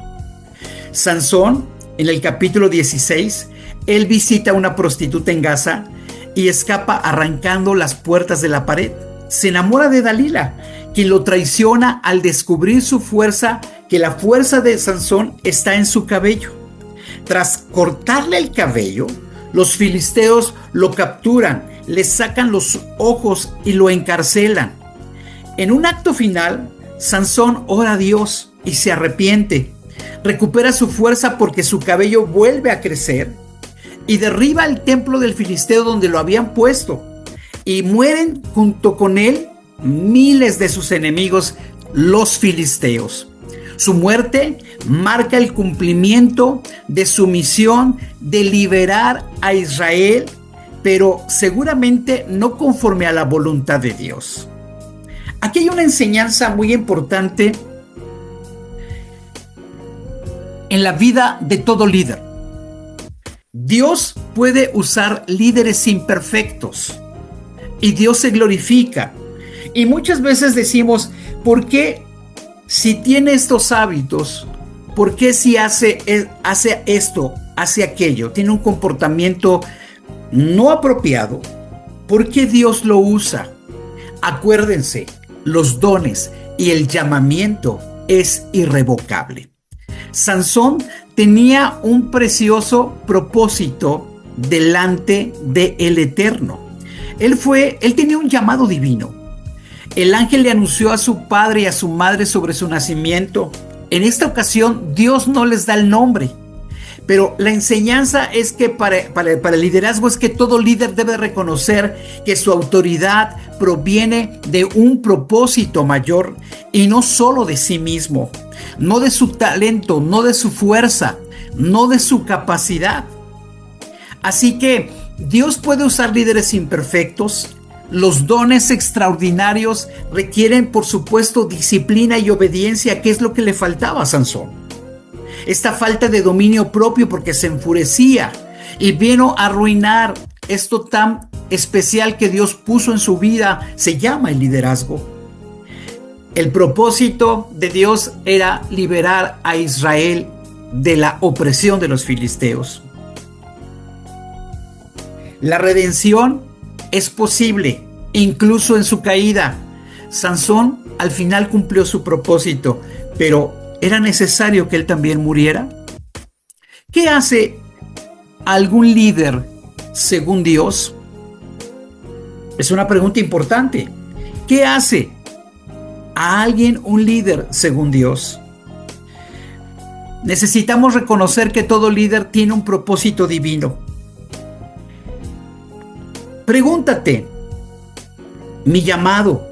Sansón, en el capítulo 16, él visita a una prostituta en Gaza y escapa arrancando las puertas de la pared. Se enamora de Dalila, quien lo traiciona al descubrir su fuerza, que la fuerza de Sansón está en su cabello. Tras cortarle el cabello, los filisteos lo capturan, le sacan los ojos y lo encarcelan. En un acto final, Sansón ora a Dios y se arrepiente. Recupera su fuerza porque su cabello vuelve a crecer y derriba el templo del filisteo donde lo habían puesto. Y mueren junto con él miles de sus enemigos, los filisteos. Su muerte marca el cumplimiento de su misión de liberar a Israel, pero seguramente no conforme a la voluntad de Dios. Aquí hay una enseñanza muy importante en la vida de todo líder. Dios puede usar líderes imperfectos y Dios se glorifica. Y muchas veces decimos, ¿por qué si tiene estos hábitos? ¿Por qué si hace esto, hace aquello? Tiene un comportamiento no apropiado. ¿Por qué Dios lo usa? Acuérdense, los dones y el llamamiento es irrevocable. Sansón tenía un precioso propósito delante del Eterno. Él tenía un llamado divino. El ángel le anunció a su padre y a su madre sobre su nacimiento. En esta ocasión, Dios no les da el nombre. Pero la enseñanza es que para el liderazgo es que todo líder debe reconocer que su autoridad proviene de un propósito mayor y no solo de sí mismo, no de su talento, no de su fuerza, no de su capacidad. Así que Dios puede usar líderes imperfectos. Los dones extraordinarios requieren, por supuesto, disciplina y obediencia, que es lo que le faltaba a Sansón. Esta falta de dominio propio porque se enfurecía y vino a arruinar esto tan especial que Dios puso en su vida, se llama el liderazgo. El propósito de Dios era liberar a Israel de la opresión de los filisteos. La redención es posible, incluso en su caída. Sansón al final cumplió su propósito, pero ¿era necesario que él también muriera? ¿Qué hace algún líder según Dios? Es una pregunta importante. ¿Qué hace a alguien un líder según Dios? Necesitamos reconocer que todo líder tiene un propósito divino. Pregúntate, mi llamado.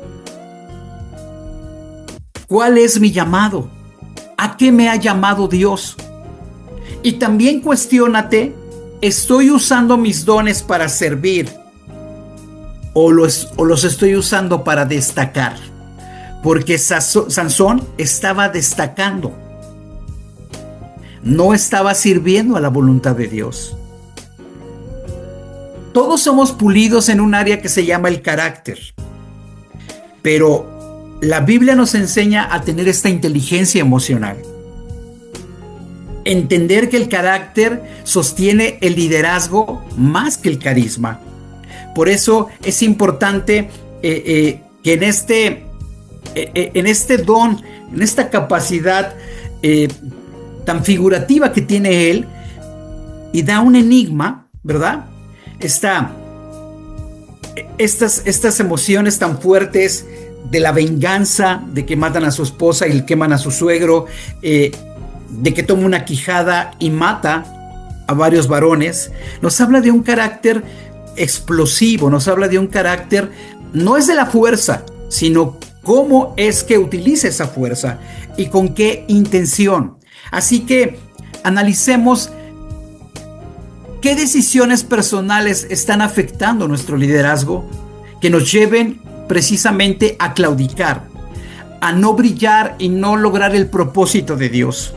¿Cuál es mi llamado? ¿A qué me ha llamado Dios? Y también cuestiónate, ¿estoy usando mis dones para servir o los estoy usando para destacar? Porque Sansón estaba destacando, no estaba sirviendo a la voluntad de Dios. Todos somos pulidos en un área que se llama el carácter, pero la Biblia nos enseña a tener esta inteligencia emocional. Entender que el carácter sostiene el liderazgo más que el carisma. Por eso es importante que en este don, en esta capacidad tan figurativa que tiene él, y da un enigma, ¿verdad? Estas emociones tan fuertes de la venganza, de que matan a su esposa y queman a su suegro, de que toma una quijada y mata a varios varones, nos habla de un carácter explosivo, nos habla de un carácter, no es de la fuerza, sino cómo es que utiliza esa fuerza y con qué intención. Así que analicemos qué decisiones personales están afectando nuestro liderazgo, que nos lleven precisamente a claudicar, a no brillar y no lograr el propósito de Dios.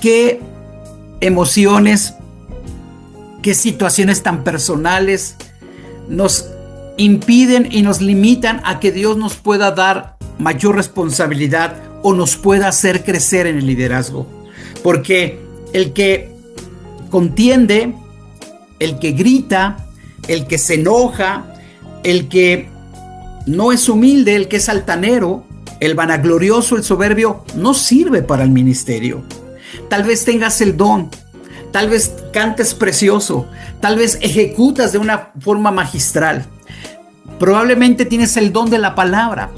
¿Qué emociones, qué situaciones tan personales nos impiden y nos limitan a que Dios nos pueda dar mayor responsabilidad o nos pueda hacer crecer en el liderazgo? Porque el que contiende, el que grita, el que se enoja, el que no es humilde, el que es altanero, el vanaglorioso, el soberbio, no sirve para el ministerio. Tal vez tengas el don, tal vez cantes precioso, tal vez ejecutas de una forma magistral. Probablemente tienes el don de la palabra.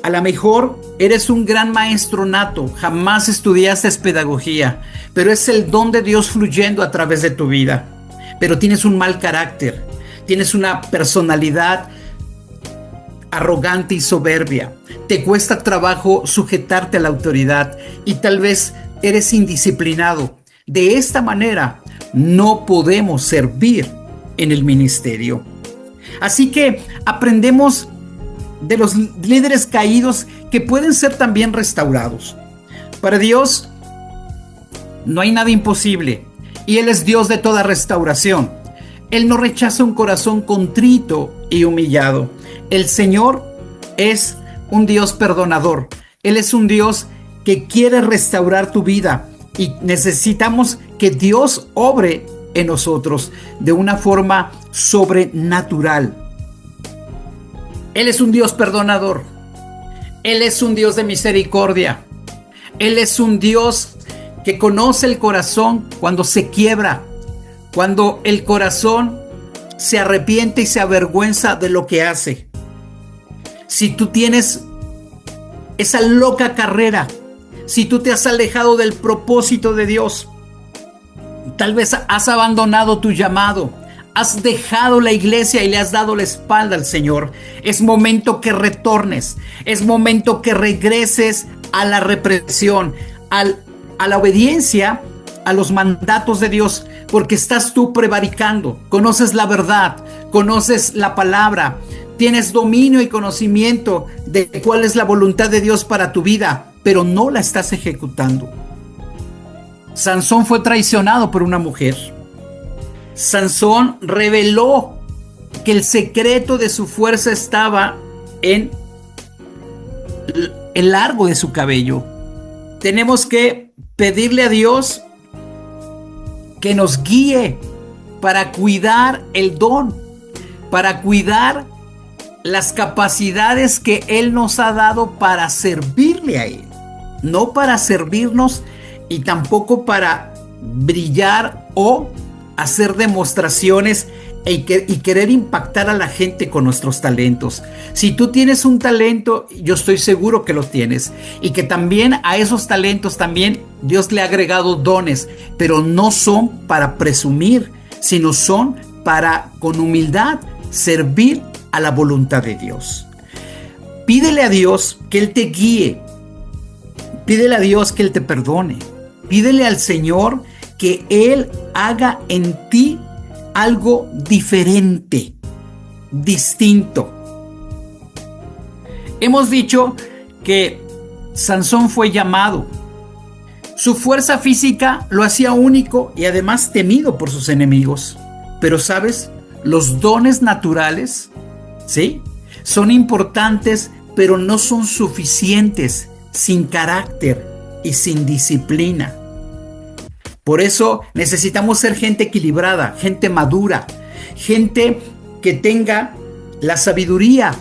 A lo mejor eres un gran maestro nato, jamás estudiaste pedagogía, pero es el don de Dios fluyendo a través de tu vida. Pero tienes un mal carácter, tienes una personalidad arrogante y soberbia. Te cuesta trabajo sujetarte a la autoridad y tal vez eres indisciplinado. De esta manera no podemos servir en el ministerio. Así que aprendemos de los líderes caídos que pueden ser también restaurados. Para Dios no hay nada imposible y Él es Dios de toda restauración. Él no rechaza un corazón contrito y humillado. El Señor es un Dios perdonador. Él es un Dios que quiere restaurar tu vida y necesitamos que Dios obre en nosotros de una forma sobrenatural. Él es un Dios perdonador. Él es un Dios de misericordia. Él es un Dios que conoce el corazón cuando se quiebra, cuando el corazón se arrepiente y se avergüenza de lo que hace. Si tú tienes esa loca carrera, si tú te has alejado del propósito de Dios, tal vez has abandonado tu llamado, has dejado la iglesia y le has dado la espalda al Señor, es momento que retornes, es momento que regreses a la represión, a la obediencia, a los mandatos de Dios, porque estás tú prevaricando, conoces la verdad, conoces la palabra, tienes dominio y conocimiento de cuál es la voluntad de Dios para tu vida, pero no la estás ejecutando. Sansón fue traicionado por una mujer. Sansón reveló que el secreto de su fuerza estaba en el largo de su cabello. Tenemos que pedirle a Dios que nos guíe para cuidar el don, para cuidar las capacidades que Él nos ha dado para servirle a Él, no para servirnos y tampoco para brillar o hacer demostraciones y querer impactar a la gente con nuestros talentos. Si tú tienes un talento, yo estoy seguro que lo tienes y que también a esos talentos también Dios le ha agregado dones, pero no son para presumir, sino son para con humildad servir a la voluntad de Dios. Pídele a Dios que Él te guíe, pídele a Dios que Él te perdone, pídele al Señor que Él haga en ti algo diferente, distinto. Hemos dicho que Sansón fue llamado. Su fuerza física lo hacía único y además temido por sus enemigos. Pero ¿sabes? Los dones naturales, ¿sí?, son importantes, pero no son suficientes sin carácter y sin disciplina. Por eso necesitamos ser gente equilibrada, gente madura, gente que tenga la sabiduría,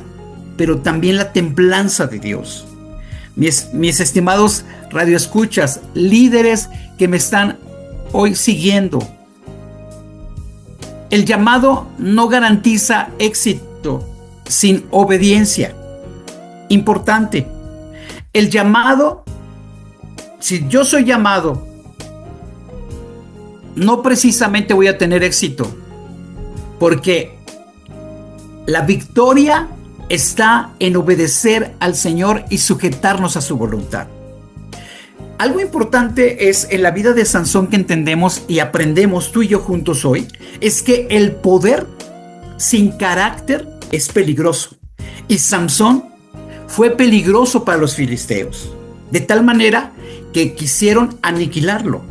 pero también la templanza de Dios. Mis estimados radioescuchas, líderes que me están hoy siguiendo, el llamado no garantiza éxito sin obediencia. Importante. El llamado, si yo soy llamado, no precisamente voy a tener éxito, porque la victoria está en obedecer al Señor y sujetarnos a su voluntad. Algo importante es en la vida de Sansón que entendemos y aprendemos tú y yo juntos hoy, es que el poder sin carácter es peligroso. Y Sansón fue peligroso para los filisteos, de tal manera que quisieron aniquilarlo.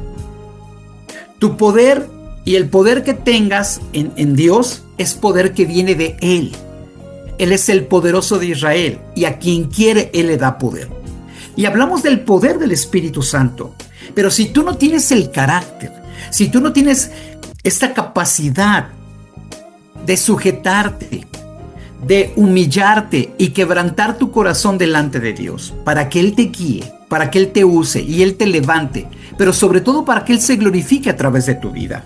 Tu poder y el poder que tengas en Dios es poder que viene de Él. Él es el poderoso de Israel y a quien quiere Él le da poder. Y hablamos del poder del Espíritu Santo. Pero si tú no tienes el carácter, si tú no tienes esta capacidad de sujetarte, de humillarte y quebrantar tu corazón delante de Dios para que Él te guíe, para que Él te use y Él te levante, pero sobre todo para que Él se glorifique a través de tu vida.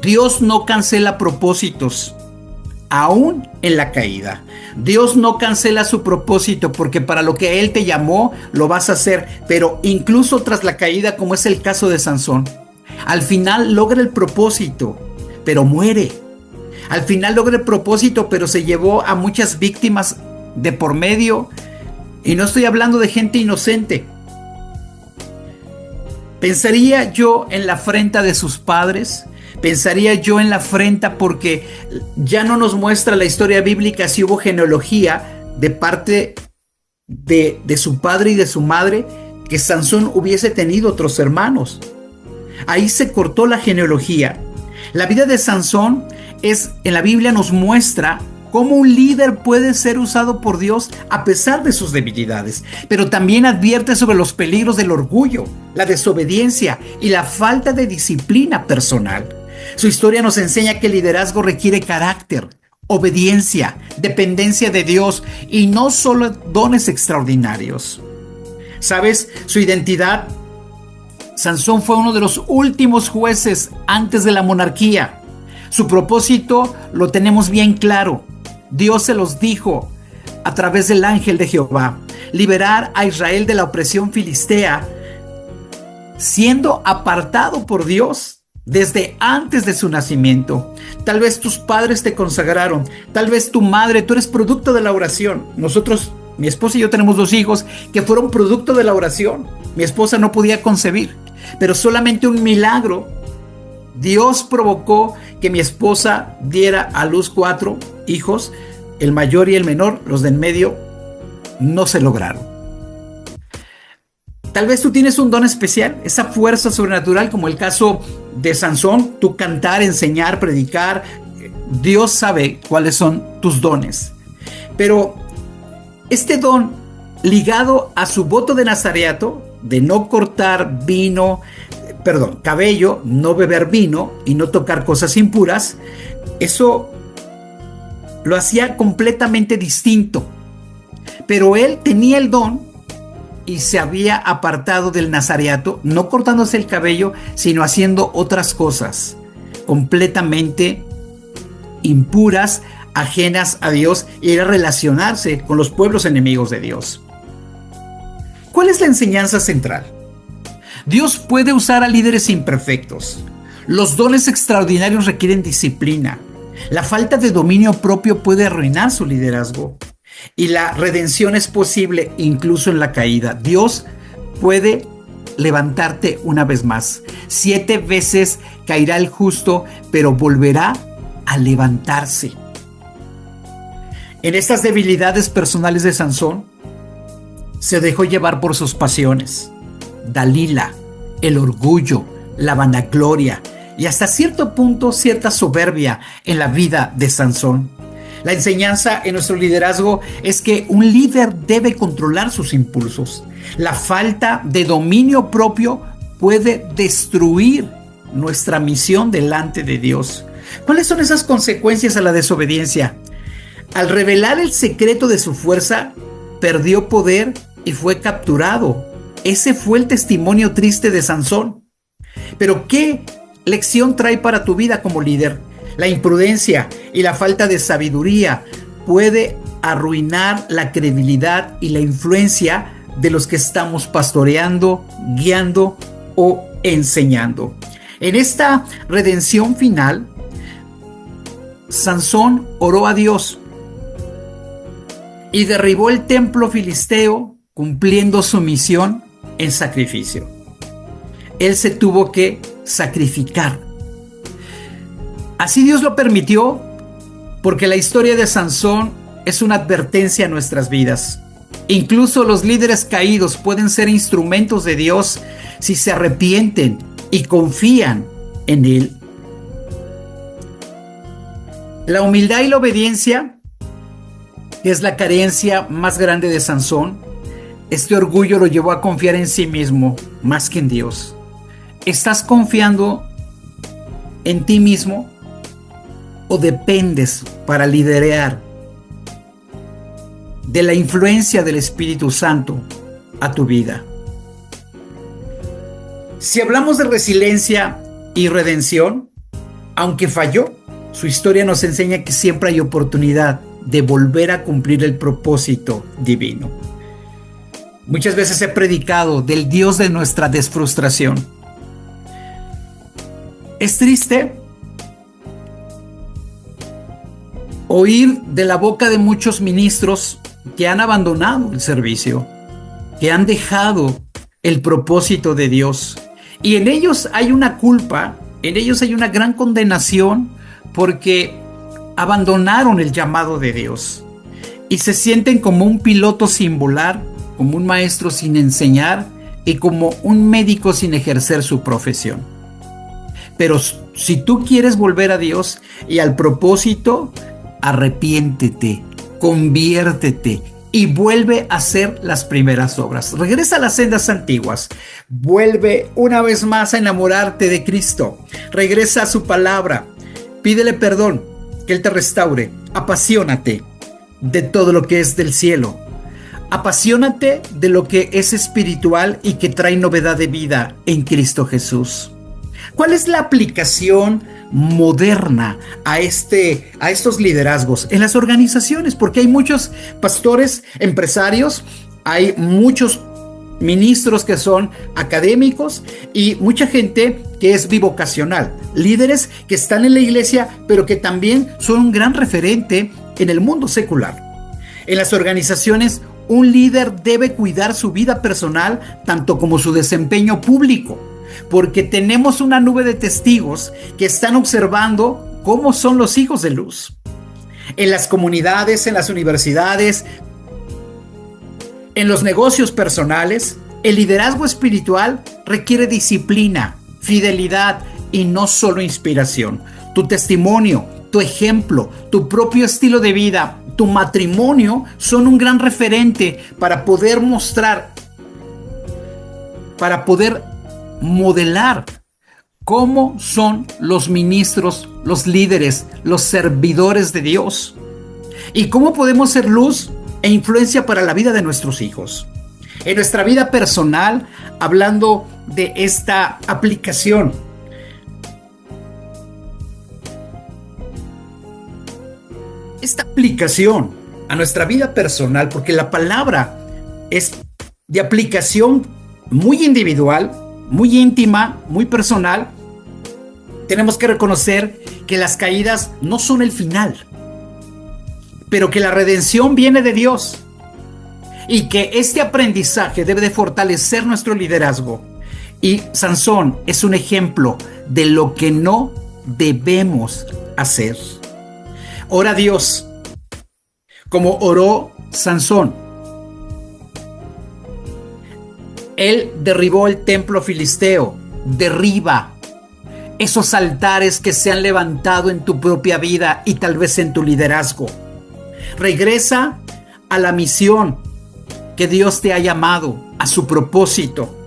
Dios no cancela propósitos, aún en la caída. Dios no cancela su propósito, porque para lo que Él te llamó, lo vas a hacer, pero incluso tras la caída, como es el caso de Sansón, al final logra el propósito, pero muere. Al final logra el propósito, pero se llevó a muchas víctimas de por medio, y no estoy hablando de gente inocente. Pensaría yo en la afrenta de sus padres, pensaría yo en la afrenta porque ya no nos muestra la historia bíblica si hubo genealogía de parte de su padre y de su madre, que Sansón hubiese tenido otros hermanos. Ahí se cortó la genealogía. La vida de Sansón en la Biblia nos muestra cómo un líder puede ser usado por Dios a pesar de sus debilidades, pero también advierte sobre los peligros del orgullo, la desobediencia y la falta de disciplina personal. Su historia nos enseña que el liderazgo requiere carácter, obediencia, dependencia de Dios y no solo dones extraordinarios. ¿Sabes? Su identidad. Sansón fue uno de los últimos jueces antes de la monarquía. Su propósito lo tenemos bien claro. Dios se los dijo a través del ángel de Jehová: liberar a Israel de la opresión filistea, siendo apartado por Dios desde antes de su nacimiento. Tal vez tus padres te consagraron, tal vez tu madre, tú eres producto de la oración. Nosotros, mi esposa y yo, tenemos 2 hijos que fueron producto de la oración. Mi esposa no podía concebir, pero solamente un milagro. Dios provocó que mi esposa diera a luz 4 hijos, el mayor y el menor. Los de en medio no se lograron. Tal vez tú tienes un don especial, esa fuerza sobrenatural, como el caso de Sansón, tú cantar, enseñar, predicar. Dios sabe cuáles son tus dones. Pero este don, ligado a su voto de nazareato, de no cortar cabello, no beber vino y no tocar cosas impuras, eso lo hacía completamente distinto. Pero él tenía el don y se había apartado del nazareato, no cortándose el cabello, sino haciendo otras cosas completamente impuras, ajenas a Dios, y era relacionarse con los pueblos enemigos de Dios. ¿Cuál es la enseñanza central? Dios puede usar a líderes imperfectos. Los dones extraordinarios requieren disciplina. La falta de dominio propio puede arruinar su liderazgo. Y la redención es posible incluso en la caída. Dios puede levantarte una vez más. 7 veces caerá el justo, pero volverá a levantarse. En estas debilidades personales de Sansón, se dejó llevar por sus pasiones. Dalila, el orgullo, la vanagloria y hasta cierto punto cierta soberbia en la vida de Sansón. La enseñanza en nuestro liderazgo es que un líder debe controlar sus impulsos. La falta de dominio propio puede destruir nuestra misión delante de Dios. ¿Cuáles son esas consecuencias a la desobediencia? Al revelar el secreto de su fuerza, perdió poder y fue capturado. Ese fue el testimonio triste de Sansón. Pero ¿qué lección trae para tu vida como líder? La imprudencia y la falta de sabiduría puede arruinar la credibilidad y la influencia de los que estamos pastoreando, guiando o enseñando. En esta redención final, Sansón oró a Dios y derribó el templo filisteo, cumpliendo su misión en sacrificio. Él se tuvo que sacrificar. Así Dios lo permitió, porque la historia de Sansón es una advertencia a nuestras vidas. Incluso los líderes caídos pueden ser instrumentos de Dios si se arrepienten y confían en Él. La humildad y la obediencia, que es la carencia más grande de Sansón, este orgullo lo llevó a confiar en sí mismo más que en Dios. ¿Estás confiando en ti mismo o dependes para liderar de la influencia del Espíritu Santo a tu vida? Si hablamos de resiliencia y redención, aunque falló, su historia nos enseña que siempre hay oportunidad de volver a cumplir el propósito divino. Muchas veces he predicado del Dios de nuestra desfrustración. Es triste oír de la boca de muchos ministros que han abandonado el servicio, que han dejado el propósito de Dios. Y en ellos hay una culpa, en ellos hay una gran condenación porque abandonaron el llamado de Dios y se sienten como un piloto sin volar, como un maestro sin enseñar y como un médico sin ejercer su profesión. Pero si tú quieres volver a Dios y al propósito, arrepiéntete, conviértete y vuelve a hacer las primeras obras. Regresa a las sendas antiguas. Vuelve una vez más a enamorarte de Cristo. Regresa a su palabra. Pídele perdón, que Él te restaure. Apasionate de todo lo que es del cielo. Apasionate de lo que es espiritual y que trae novedad de vida en Cristo Jesús. ¿Cuál es la aplicación moderna a estos liderazgos en las organizaciones? Porque hay muchos pastores, empresarios, hay muchos ministros que son académicos y mucha gente que es bivocacional, líderes que están en la iglesia pero que también son un gran referente en el mundo secular. En las organizaciones, un líder debe cuidar su vida personal tanto como su desempeño público, porque tenemos una nube de testigos que están observando cómo son los hijos de luz. En las comunidades, en las universidades, en los negocios personales, el liderazgo espiritual requiere disciplina, fidelidad y no solo inspiración. Tu testimonio, tu ejemplo, tu propio estilo de vida, tu matrimonio son un gran referente para poder mostrar, para poder modelar cómo son los ministros, los líderes, los servidores de Dios y cómo podemos ser luz e influencia para la vida de nuestros hijos. En nuestra vida personal, hablando de esta aplicación, a nuestra vida personal, porque la palabra es de aplicación muy individual, muy íntima, muy personal, tenemos que reconocer que las caídas no son el final, pero que la redención viene de Dios y que este aprendizaje debe de fortalecer nuestro liderazgo. Y Sansón es un ejemplo de lo que no debemos hacer. Ora a Dios como oró Sansón. Él derribó el templo filisteo. Derriba esos altares que se han levantado en tu propia vida y tal vez en tu liderazgo. Regresa a la misión que Dios te ha llamado, a su propósito.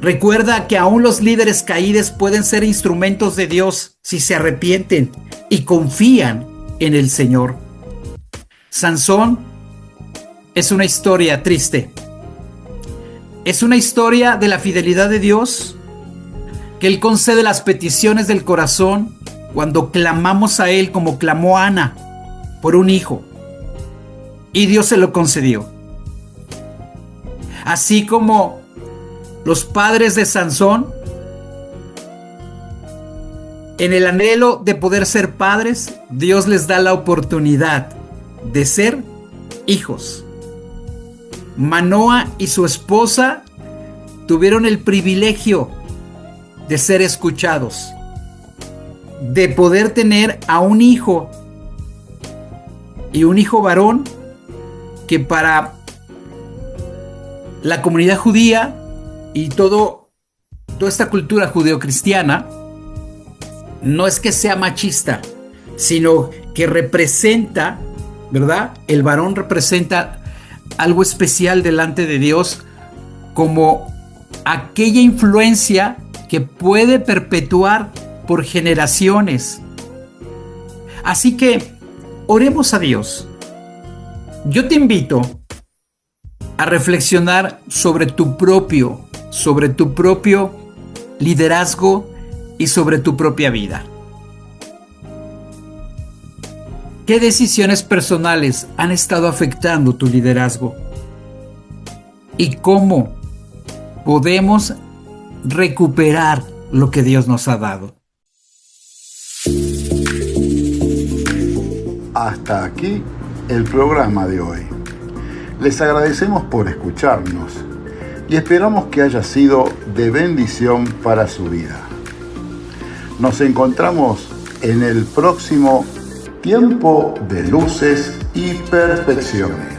Recuerda que aún los líderes caídos pueden ser instrumentos de Dios si se arrepienten y confían en el Señor. Sansón es una historia triste. Es una historia de la fidelidad de Dios, que Él concede las peticiones del corazón cuando clamamos a Él como clamó Ana por un hijo. Y Dios se lo concedió. Así como los padres de Sansón, en el anhelo de poder ser padres, Dios les da la oportunidad de ser hijos. Manoa y su esposa tuvieron el privilegio de ser escuchados, de poder tener a un hijo y un hijo varón que para la comunidad judía y toda esta cultura judeocristiana no es que sea machista, sino que representa, ¿verdad? El varón representa algo especial delante de Dios, como aquella influencia que puede perpetuar por generaciones. Así que oremos a Dios. Yo te invito a reflexionar sobre tu propio sobre tu propio liderazgo y sobre tu propia vida. ¿Qué decisiones personales han estado afectando tu liderazgo? ¿Y cómo podemos recuperar lo que Dios nos ha dado? Hasta aquí el programa de hoy. Les agradecemos por escucharnos y esperamos que haya sido de bendición para su vida. Nos encontramos en el próximo Tiempo de Luces y Perfecciones.